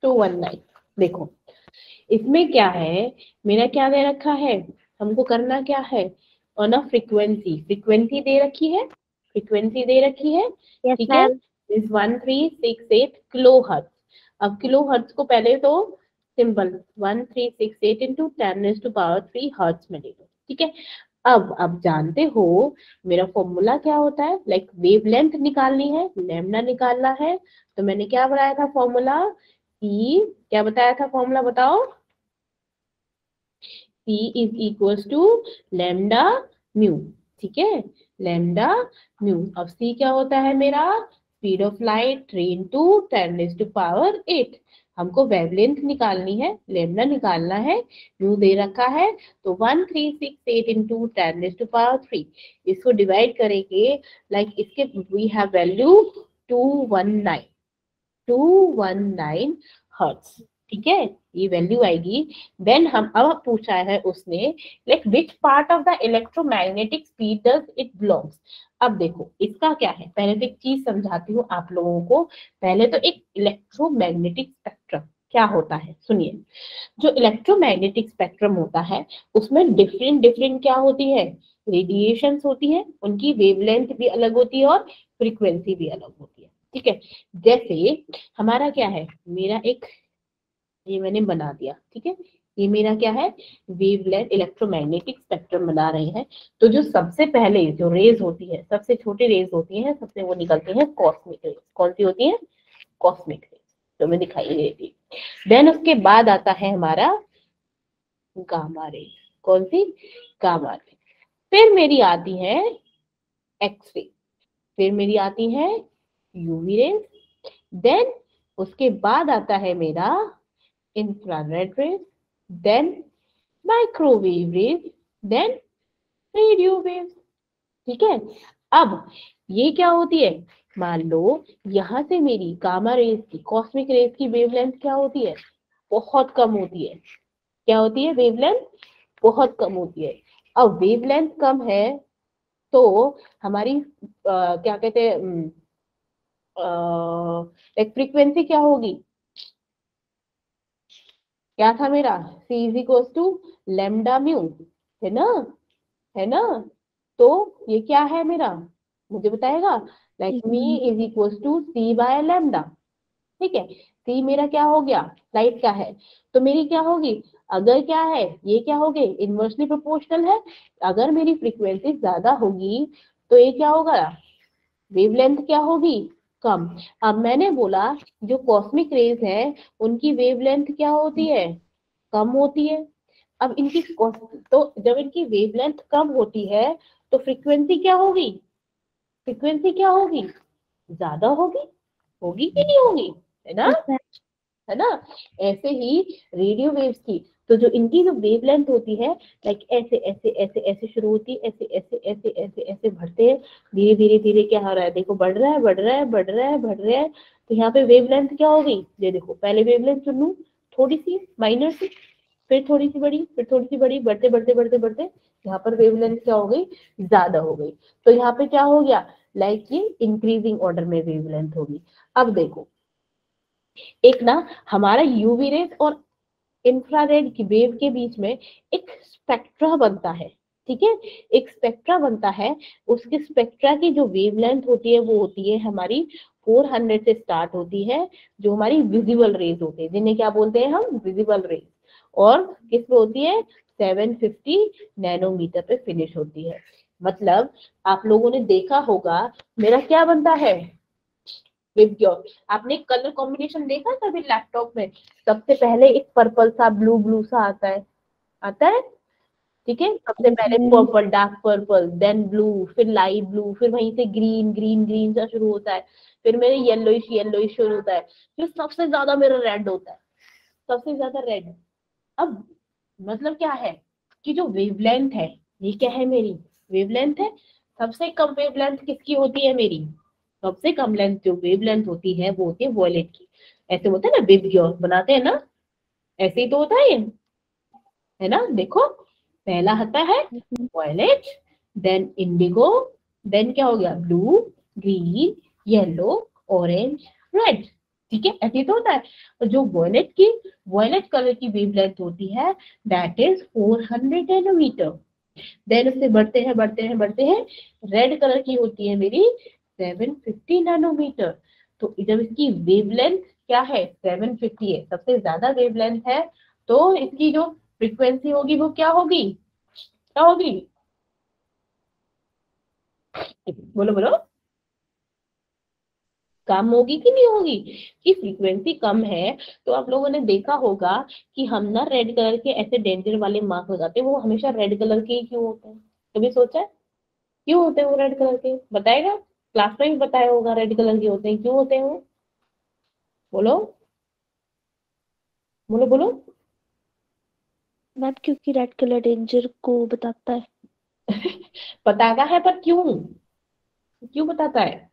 219। देखो इसमें क्या है, मेरा क्या दे रखा है, हमको करना क्या है, और ना फ्रीक्वेंसी फ्रीक्वेंसी दे रखी है, फ्रीक्वेंसी दे रखी है। Yes, ठीक है, ma'am. Is 1368 kilo hertz. अब किलो हर्ट्ज को पहले तो सिंपल 1368 इंटू 10⁻³ हर्ट्ज में ले लो। ठीक है, अब जानते हो मेरा फॉर्मूला क्या होता है, लाइक वेवलेंथ निकालनी है, लैम्डा निकालना है। तो मैंने क्या बनाया था फॉर्मूला, ई क्या बताया था फॉर्मूला बताओ, C is equals to lambda mu. ठीक है, लैम्डा म्यू। अब C क्या होता है मेरा, स्पीड ऑफ लाइट 3 इंटू 10⁻8। हमको वेवलेंथ निकालनी है, लैम्डा निकालना है, म्यू दे रखा है। तो 1368 इंटू 10⁻3 इसको डिवाइड करेंगे, लाइक इसके वी हैव वैल्यू 219 हर्ट्ज। ठीक है, ये वैल्यू आएगी। देन हम अब पूछा है उसने like which part of the electromagnetic speed does it belongs. अब देखो इसका क्या है, पहले तो एक चीज समझाती हूँ आप लोगों को। पहले तो एक इलेक्ट्रोमैग्नेटिक स्पेक्ट्रम क्या होता है सुनिए। जो इलेक्ट्रोमैग्नेटिक स्पेक्ट्रम होता है उसमें डिफरेंट डिफरेंट क्या होती है, रेडिएशंस होती है, उनकी वेवलेंथ भी अलग होती है और फ्रीक्वेंसी भी अलग होती है। ठीक है, जैसे हमारा क्या है, मेरा एक ये मैंने बना दिया, ठीक है, ये मेरा क्या है, वेवलेंथ इलेक्ट्रोमैग्नेटिक स्पेक्ट्रम बना रहे हैं। तो जो सबसे पहले जो रेज होती है, सबसे छोटी रेज होती है, सबसे वो निकलती है कॉस्मिक रेज। कौन सी होती है, कॉस्मिक रेज, तो मैं दिखाई देती। देन उसके बाद आता है हमारा गामा रेज। कौन सी, गामा रेज। फिर मेरी आती है एक्स रे, फिर मेरी आती है यूवी रेज। देन उसके बाद आता है मेरा infrared rays, then microwave rays, then radio wave. ठीक है, अब ये क्या होती है, मान लो यहाँ से मेरी गामा रेज की, कॉस्मिक रेज की वेवलेंथ क्या होती है, बहुत कम होती है। क्या होती है, वेवलेंथ बहुत कम होती है। अब वेवलेंथ कम है तो हमारी क्या कहते हैं, एक फ्रीक्वेंसी क्या होगी, क्या था मेरा, C is equal to lambda mu, है ना, है ना। तो ये क्या है मेरा, मुझे बताएगा, like me is equal to C by lambda. ठीक है, C मेरा क्या हो गया, लाइट का है, तो मेरी क्या होगी, अगर क्या है, ये क्या हो गए, इनवर्सली प्रोपोर्शनल है। अगर मेरी फ्रीक्वेंसी ज्यादा होगी तो ये क्या होगा, वेवलेंथ क्या होगी, कम। अब मैंने बोला जो कॉस्मिक रेज है उनकी वेवलेंथ क्या होती है, कम होती है। अब इनकी तो जब इनकी वेवलेंथ कम होती है तो फ्रीक्वेंसी क्या होगी, फ्रीक्वेंसी क्या होगी, ज्यादा होगी, होगी कि नहीं होगी, है ना, है ना। ऐसे ही रेडियो वेव्स की, तो जो इनकी जो वेवलेंथ होती है, लाइक ऐसे ऐसे ऐसे ऐसे शुरू होती है, ऐसे ऐसे ऐसे ऐसे ऐसे बढ़ते हैं, धीरे धीरे धीरे क्या हो रहा है, देखो बढ़ रहा है बढ़ रहा है बढ़ रहा है बढ़ रहा है। तो यहाँ पे वेवलेंथ क्या हो गई, ये देखो पहले वेवलेंथ चुन लूं थोड़ी सी माइनर सी, फिर थोड़ी सी बड़ी, फिर थोड़ी सी बड़ी, बढ़ते बढ़ते बढ़ते बढ़ते यहाँ पर वेवलेंथ क्या हो गई, ज्यादा हो गई। तो यहाँ पे क्या हो गया, लाइक ये इंक्रीजिंग ऑर्डर में वेवलेंथ होगी। अब देखो एक ना हमारा यूवी रेज और इंफ्रारेड की वेव के बीच में एक स्पेक्ट्रा बनता है। ठीक है, एक स्पेक्ट्रा बनता है, उसके स्पेक्ट्रा की जो वेवलेंथ होती है वो होती है हमारी 400 से स्टार्ट होती है, जो हमारी विजिबल रेज होती है, जिन्हें क्या बोलते हैं हम, विजिबल रेज। और किस पे होती है, 750 नैनोमीटर पे फिनिश होती है। मतलब आप लोगों ने देखा होगा मेरा क्या बनता है, विबग्योर। आपने कलर कॉम्बिनेशन देखा कभी लैपटॉप में, सबसे पहले एक पर्पल सा ब्लू ब्लू सा आता है, आता है, ठीक है, सबसे पहले purple, dark purple, then blue, फिर लाइट ब्लू, फिर वहीं से ग्रीन ग्रीन ग्रीन सा शुरू होता है, फिर मेरे येलोइश येलोइश शुरू होता है, फिर सबसे ज्यादा मेरा रेड होता है, सबसे ज्यादा रेड। अब मतलब क्या है कि जो वेवलेंथ है, ये क्या है मेरी वेवलेंथ है, सबसे कम वेवलेंथ किसकी होती है मेरी, सबसे कम लेंथ जो वेवलेंथ होती है वो होती है वॉयलेट की। ऐसे होता है ना, विबग्योर बनाते हैं ना, ऐसे ही तो होता है ये, है ना। देखो पहला आता है वॉयलेट, देन इंडिगो, देन क्या हो गया, blue, green, yellow, orange, red. ठीक है, ऐसे ही तो होता है। और जो वॉयलेट की, वॉयलेट कलर की वेवलेंथ होती है दैट इज 400 नैनोमीटर। देन उससे बढ़ते हैं बढ़ते हैं बढ़ते हैं, रेड कलर की होती है मेरी 750 नैनोमीटर। तो जब इसकी वेवलेंथ क्या है, 750 है, सबसे ज्यादा वेवलेंथ है, तो इसकी जो फ्रीक्वेंसी होगी वो क्या होगी, क्या होगी, बोलो बोलो, कम होगी कि नहीं होगी, कि फ्रीक्वेंसी कम है। तो आप लोगों ने देखा होगा कि हम ना रेड कलर के ऐसे डेंजर वाले मार्क लगाते हैं, वो हमेशा रेड कलर के ही क्यों होते हैं, कभी सोचा है क्यों होते हैं वो रेड कलर के, बताएगा, क्लास में भी बताया होगा रेड कलर के होते हैं, क्यों होते हैं वो, बोलो बोलो बोलो। मैम क्योंकि रेड कलर डेंजर को बताता है। बताता है पर क्यों, क्यों बताता है,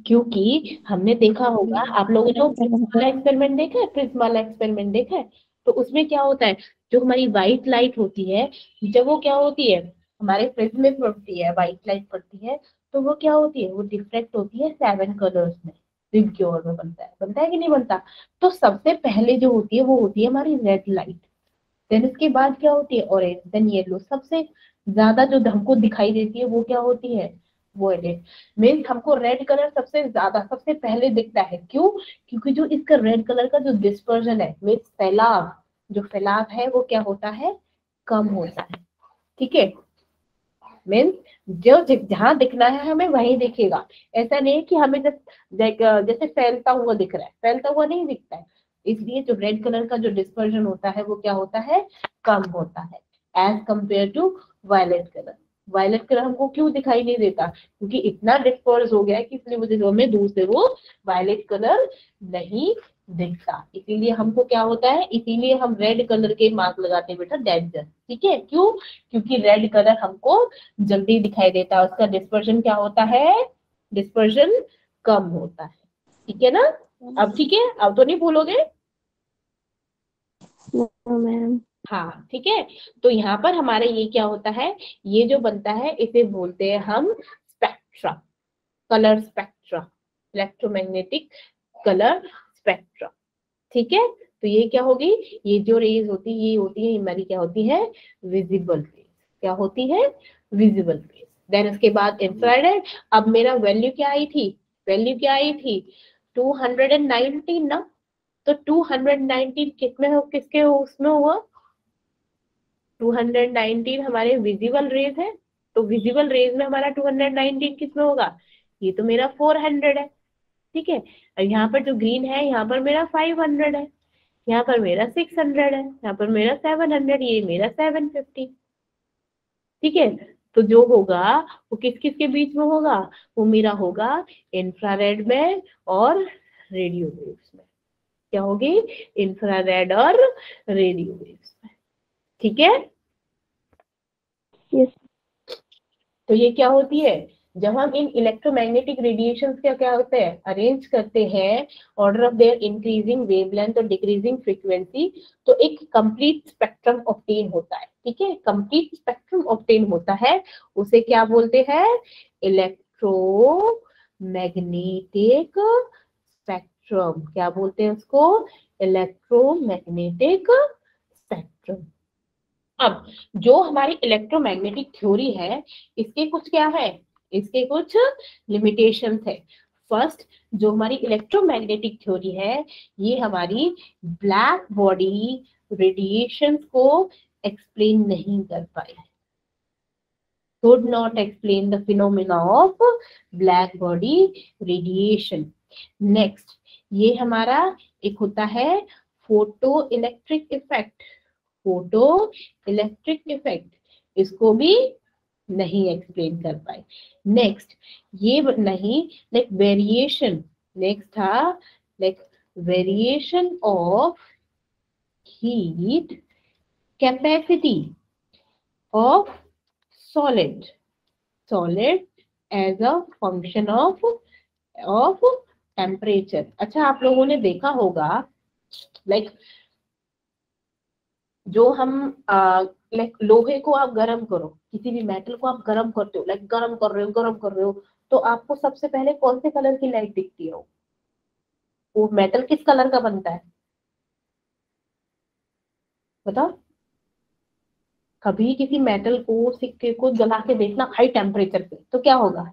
क्योंकि हमने देखा होगा, आप लोगों ने वो प्रिज्म वाला एक्सपेरिमेंट देखा है, प्रिज्म वाला एक्सपेरिमेंट देखा है, तो उसमें क्या होता है, जो हमारी व्हाइट लाइट होती है, जब वो क्या होती है हमारे प्रिज्म में पड़ती है, व्हाइट लाइट पड़ती है, तो वो क्या होती है, वो डिफ्रेक्ट होती है 7 कलर्स में, रिबग्योर में बनता है कि नहीं बनता। तो सबसे पहले जो होती है वो होती है हमारी रेड लाइट, देन उसके बाद क्या होती है ऑरेंज, देन येलो, सबसे ज्यादा जो हमको दिखाई देती है वो क्या होती है, वोयलेट। मीन्स हमको रेड कलर सबसे ज्यादा सबसे पहले दिखता है, क्यों, क्योंकि जो इसका रेड कलर का जो डिस्पर्जन है, मीन्स फैलाव, जो फैलाव है वो क्या होता है, कम होता है। ठीक है, मीन्स जो जहां दिखना है हमें वहीं दिखेगा, ऐसा नहीं है कि हमें जैसे फैलता हुआ दिख रहा है, फैलता हुआ नहीं दिखता है। इसलिए जो रेड कलर का जो डिस्पर्जन होता है वो क्या होता है, कम होता है as compare to violet colour. Violet colour हमको क्यों दिखाई नहीं देता, क्योंकि इतना डिस्पर्स हो गया है कि इसलिए वजह से हमें दूर से वो वायलेट कलर नहीं दिखता। इसीलिए हमको क्या होता है, इसीलिए हम रेड कलर के मार्क लगाते हैं बेटा, डेंजर। ठीक है, क्यों, क्योंकि रेड कलर हमको जल्दी दिखाई देता है, उसका डिस्पर्जन क्या होता है, डिस्पर्जन कम होता है। ठीक है ना, अब ठीक है, अब तो नहीं भूलोगे। मैम। हाँ ठीक है, तो यहाँ पर हमारे ये क्या होता है, ये जो बनता है इसे बोलते हैं हम spectra, colour spectra, electromagnetic colour spectra. ठीक है, तो ये क्या होगी, ये जो रेज होती है ये होती है हमारी क्या होती है, विजिबल रेज। क्या होती है, विजिबल रेज। देन उसके बाद इंफ्रारेड। अब मेरा वैल्यू क्या आई थी, वैल्यू क्या आई थी 219 ना, तो 219 किसमें हो, किसके हो उसमें हुआ, 219 हमारे विजिबल रेज है, तो विजिबल रेज में हमारा 219 किसमें होगा, ये तो मेरा 400 है। ठीक है, और यहाँ पर जो ग्रीन है यहाँ पर मेरा 500 है, यहाँ पर मेरा 600 है, यहाँ पर मेरा 700, ये मेरा 750। ठीक है, तो जो होगा वो किस किस के बीच में होगा, वो मेरा होगा इंफ्रारेड में और रेडियो वेव्स में। क्या होगी, इंफ्रारेड और रेडियो वेव्स में। ठीक है, यस। तो ये क्या होती है, जब हम इन इलेक्ट्रोमैग्नेटिक रेडिएशन का क्या होता है, अरेंज करते हैं order of their increasing wavelength और डिक्रीजिंग फ्रीक्वेंसी, तो एक कंप्लीट स्पेक्ट्रम ऑब्टेन होता है। ठीक है, कंप्लीट स्पेक्ट्रम ऑब्टेन होता है, उसे क्या बोलते हैं, इलेक्ट्रोमैग्नेटिक स्पेक्ट्रम। क्या बोलते हैं उसको, इलेक्ट्रोमैग्नेटिक स्पेक्ट्रम। अब जो हमारी इलेक्ट्रोमैग्नेटिक थ्योरी है, इसके कुछ क्या है, इसके कुछ लिमिटेशंस है। फर्स्ट, जो हमारी इलेक्ट्रोमैग्नेटिक थ्योरी है, ये हमारी ब्लैक बॉडी रेडिएशंस को एक्सप्लेन नहीं कर पाए, could not explain the phenomena of black body radiation. Next, ये हमारा एक होता है photo electric effect, photo electric effect, इसको भी नहीं एक्सप्लेन कर पाए। नेक्स्ट, ये नहीं, लाइक वेरिएशन, नेक्स्ट था like variation of heat capacity of solid as a function of temperature. अच्छा, आप लोगों ने देखा होगा लाइक जो हम लाइक लोहे को आप गर्म करो, किसी भी मेटल को आप गर्म करते हो, लाइक गर्म कर रहे हो, तो आपको सबसे पहले कौन से कलर की लाइट दिखती है, वो मेटल किस कलर का बनता है, बताओ। कभी किसी मेटल को, सिक्के को जला के देखना हाई टेम्परेचर पे, तो क्या होगा,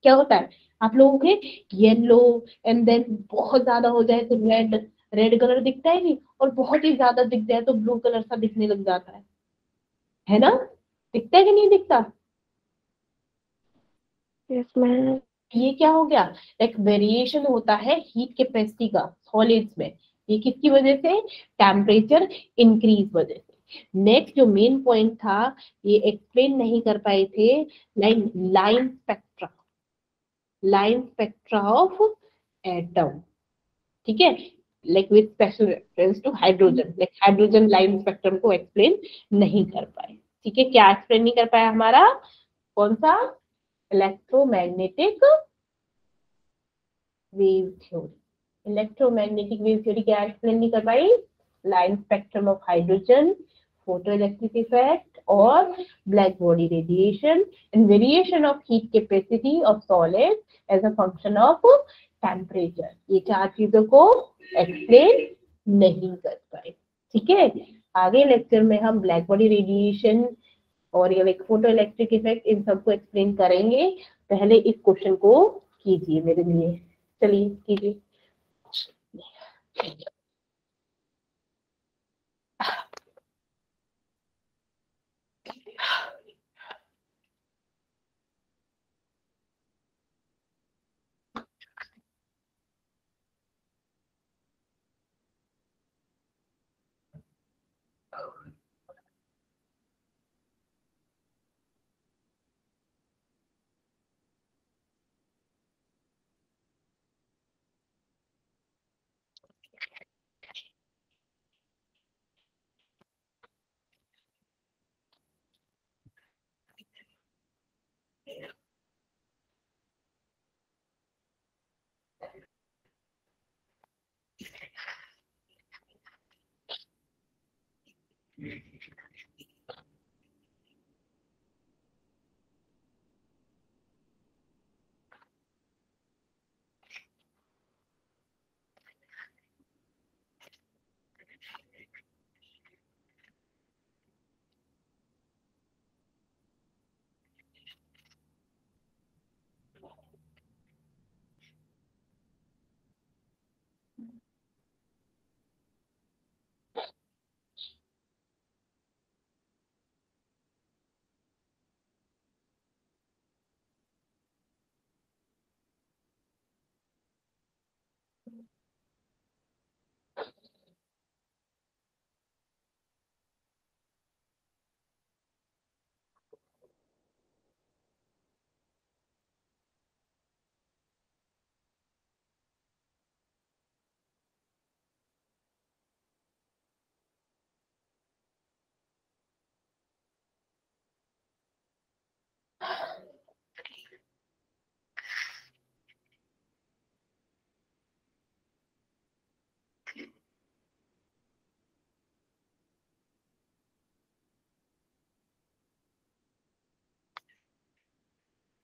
क्या होता है, आप लोगों के येलो, एंड देन बहुत ज्यादा हो जाए तो रेड, रेड कलर दिखता है नहीं, और बहुत ही ज्यादा दिख जाए तो ब्लू कलर सा दिखने लग जाता है ना, दिखता है कि नहीं दिखता। Yes ma'am. ये क्या हो गया, एक वेरिएशन होता है हीट कैपेसिटी का सॉलिड्स में, ये किसकी वजह से, टेम्परेचर इंक्रीज वजह से। नेक्स्ट जो मेन पॉइंट था, ये एक्सप्लेन नहीं कर पाए थे, line spectra, line spectra of atom. ठीक है, like with special reference to hydrogen, like hydrogen line spectrum को एक्सप्लेन नहीं कर पाए। ठीक है, क्या एक्सप्लेन नहीं कर पाया हमारा, कौन सा, electromagnetic wave theory. Electromagnetic wave theory क्या एक्सप्लेन नहीं कर पाई? Line spectrum of hydrogen, photo electric effect और black body radiation and variation of heat capacity of solid as a function of temperature. ये चार चीजों को एक्सप्लेन नहीं कर पाए। ठीक है, आगे लेक्चर में हम ब्लैक बॉडी रेडिएशन और ये फोटो इलेक्ट्रिक इफेक्ट इन सबको एक्सप्लेन करेंगे। पहले इस क्वेश्चन को कीजिए मेरे लिए। चलिए कीजिए।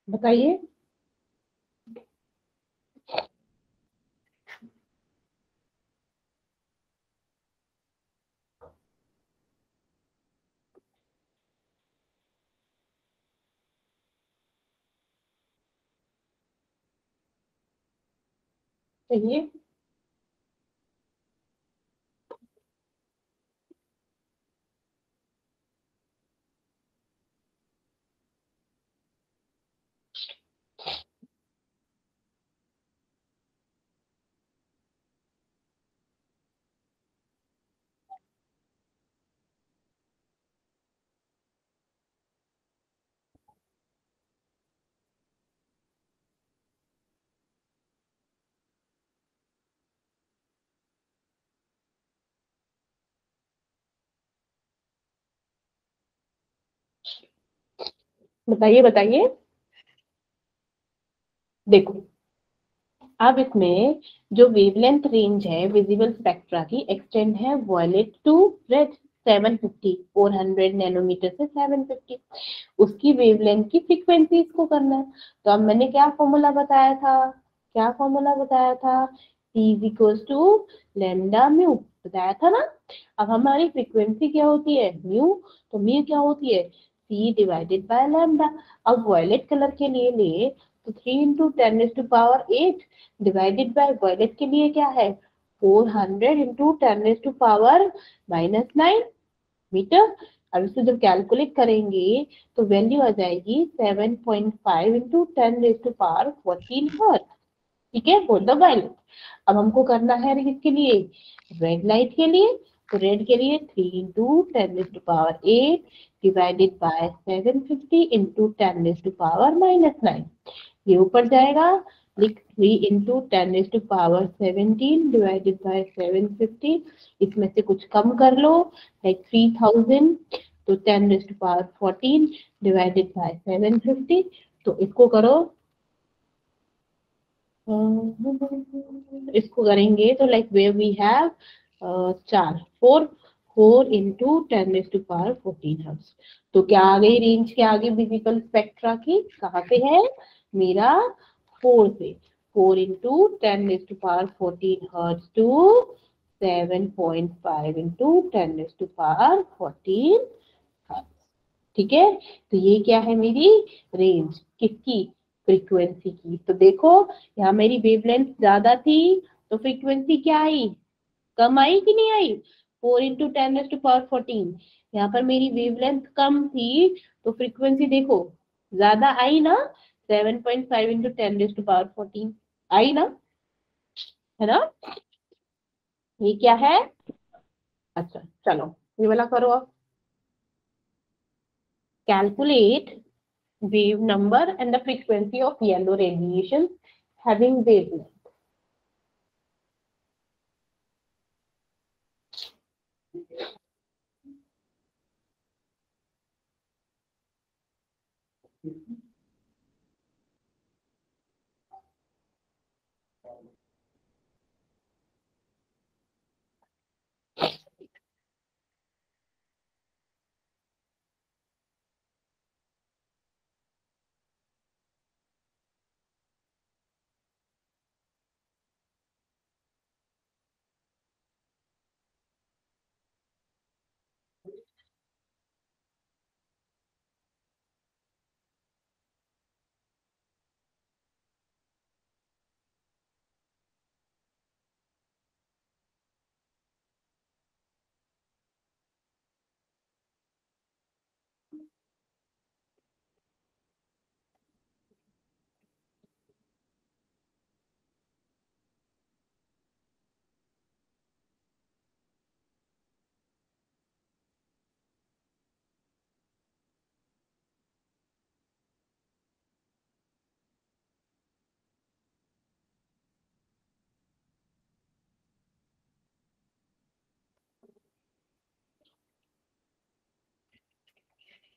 बताइए। कहिए। बताइए बताइए। देखो, अब इसमें जो वेवलेंथ रेंज है विजिबल स्पेक्ट्रा की एक्सटेंड है वॉयलेट टू रेड 750 400 नैनोमीटर से 750। उसकी वेवलेंथ की फ्रीक्वेंसी इसको करना है। तो अब मैंने क्या फॉर्मूला बताया था? क्या फॉर्मूला बताया था? T is equal to lambda mu बताया था ना। अब हमारी फ्रीक्वेंसी क्या होती है? म्यू। तो म्यू क्या होती है? C divided by lambda. अब वॉयलेट कलर के लिए ले तो 3 इंटू 10⁸ डिवाइडेड बाय वॉयलेट के लिए क्या है? 400 इंटू 10⁻⁻9 मीटर। अब इसे जब कैलकुलेट करेंगे तो वैल्यू आ जाएगी 7.5 इंटू 10⁻14 हर्ट्ज। ठीक है, फॉर द वायलेट। अब हमको करना है इसके लिए रेड लाइट के लिए। तो रेड के लिए 3 इंटू 10⁸8 डिवाइडेड बाय 750 इंटू 10⁻⁻9। ये ऊपर जाएगा। लिख 3 इंटू 10⁻17 डिवाइडेड बाय 750। इसमें से कुछ कम कर लो, लाइक 3000। तो 10⁻14 डिवाइडेड बाय 750 तो इसको करो, इसको करेंगे तो like way we have 4 into 10⁻14 hertz. तो क्या आ गई रेंज, क्या आ गई विजिबल स्पेक्ट्रा की, कहाँ से है मेरा 4 से, 4 into 10⁻14 hertz to 7.5 into 10⁻14 hertz. ठीक है, तो ये क्या है मेरी रेंज किसकी, फ्रीक्वेंसी की। तो देखो यहाँ मेरी वेवलेंथ ज्यादा थी तो फ्रीक्वेंसी क्या आई, कम आई कि नहीं आई, 4 इंटू 10⁻14। यहाँ पर मेरी वेवलेंथ कम थी तो फ्रीक्वेंसी देखो ज्यादा आई ना, 7.5 इंटू 10⁻14 आई ना, है ना, ये क्या है। अच्छा चलो ये वाला करो आप, calculate wave number and the frequency of yellow radiation having wavelength.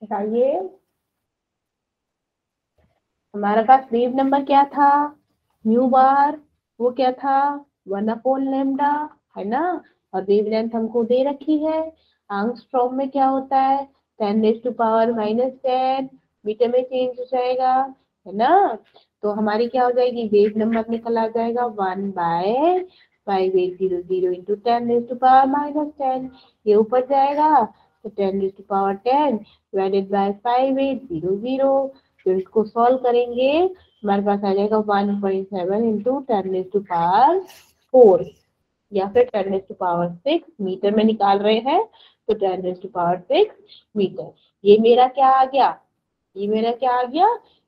बताइए हमारे पास वेव नंबर क्या था, म्यू बार, वो क्या था 1/λ, है ना, और वेवलेंथ हमको दे रखी है, आंगस्ट्रॉम में क्या होता है 10⁻−10 मीटर में चेंज हो जाएगा, है ना। तो हमारी क्या हो जाएगी वेव नंबर निकल आ जाएगा 1/5800 इंटू 10⁻−10, ये ऊपर जाएगा तो 10⁻10 डिवाइडेड बाय 5800, फिर इसको सॉल्व करेंगे हमारे पास आ जाएगा 1.7 इंटू 10⁻4 या फिर 10⁻6 मीटर में निकाल रहे हैं तो 10⁻6 मीटर। ये मेरा क्या आ गया, ये मेरा क्या आ गया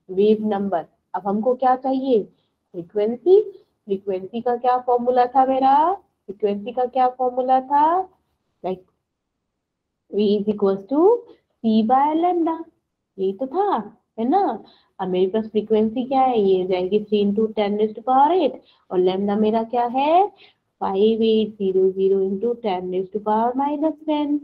वेव नंबर। अब हमको क्या चाहिए फ्रीक्वेंसी, फ्रीक्वेंसी का क्या फॉर्मूला था मेरा, फ्रीक्वेंसी का क्या फॉर्मूला था, like v is equal to c/λ, यही तो था, है ना। अब मेरे पास फ्रीक्वेंसी क्या है, ये जाएगी 3 इंटू 10⁸ और लैम्डा मेरा क्या है 5800 इंटू 10⁻−10,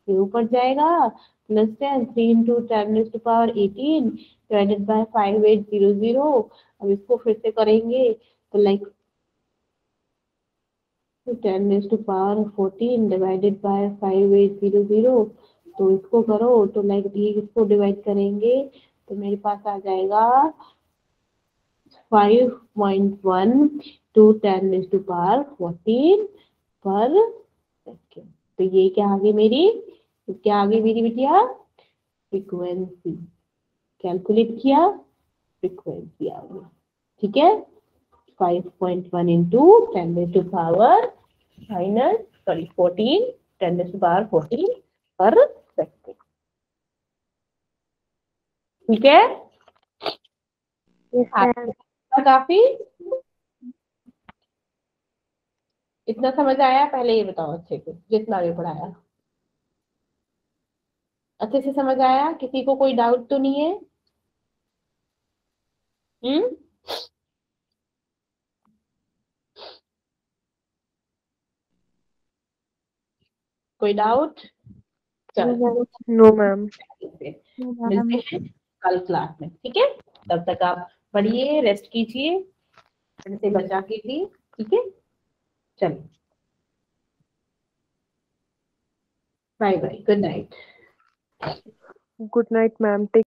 ये ऊपर जाएगा प्लस 10 3 इंटू 10⁻18 डिवाइडेड बाय 5800। अब इसको फिर से करेंगे तो लाइक 10⁻14 डिवाइडेड बाय 5800, तो इसको करो तो लाइक इसको डिवाइड करेंगे तो मेरे पास आ जाएगा 5.1 टू 10⁻14 पर सेकेंड। तो ये क्या आ गई मेरी, क्या आ गई मेरी बिटिया फ्रीक्वेंसी, कैलकुलेट किया फ्रीक्वेंसी आ गई, ठीक है 5.1 इंटू 10⁻14 10⁻14 पर सेकेंड, ठीक है। काफी इतना समझ आया, पहले ये बताओ अच्छे से जितना भी पढ़ाया अच्छे से समझ आया, किसी को कोई डाउट तो नहीं है। हम्म, कोई डाउट, चलो नो मैम। मिलते हैं कल क्लास में, ठीक है। तब तक आप पढ़िए, रेस्ट कीजिए, ठंड से बचा कीजिए, ठीक है। चलिए, bye bye, good night. Good night ma'am.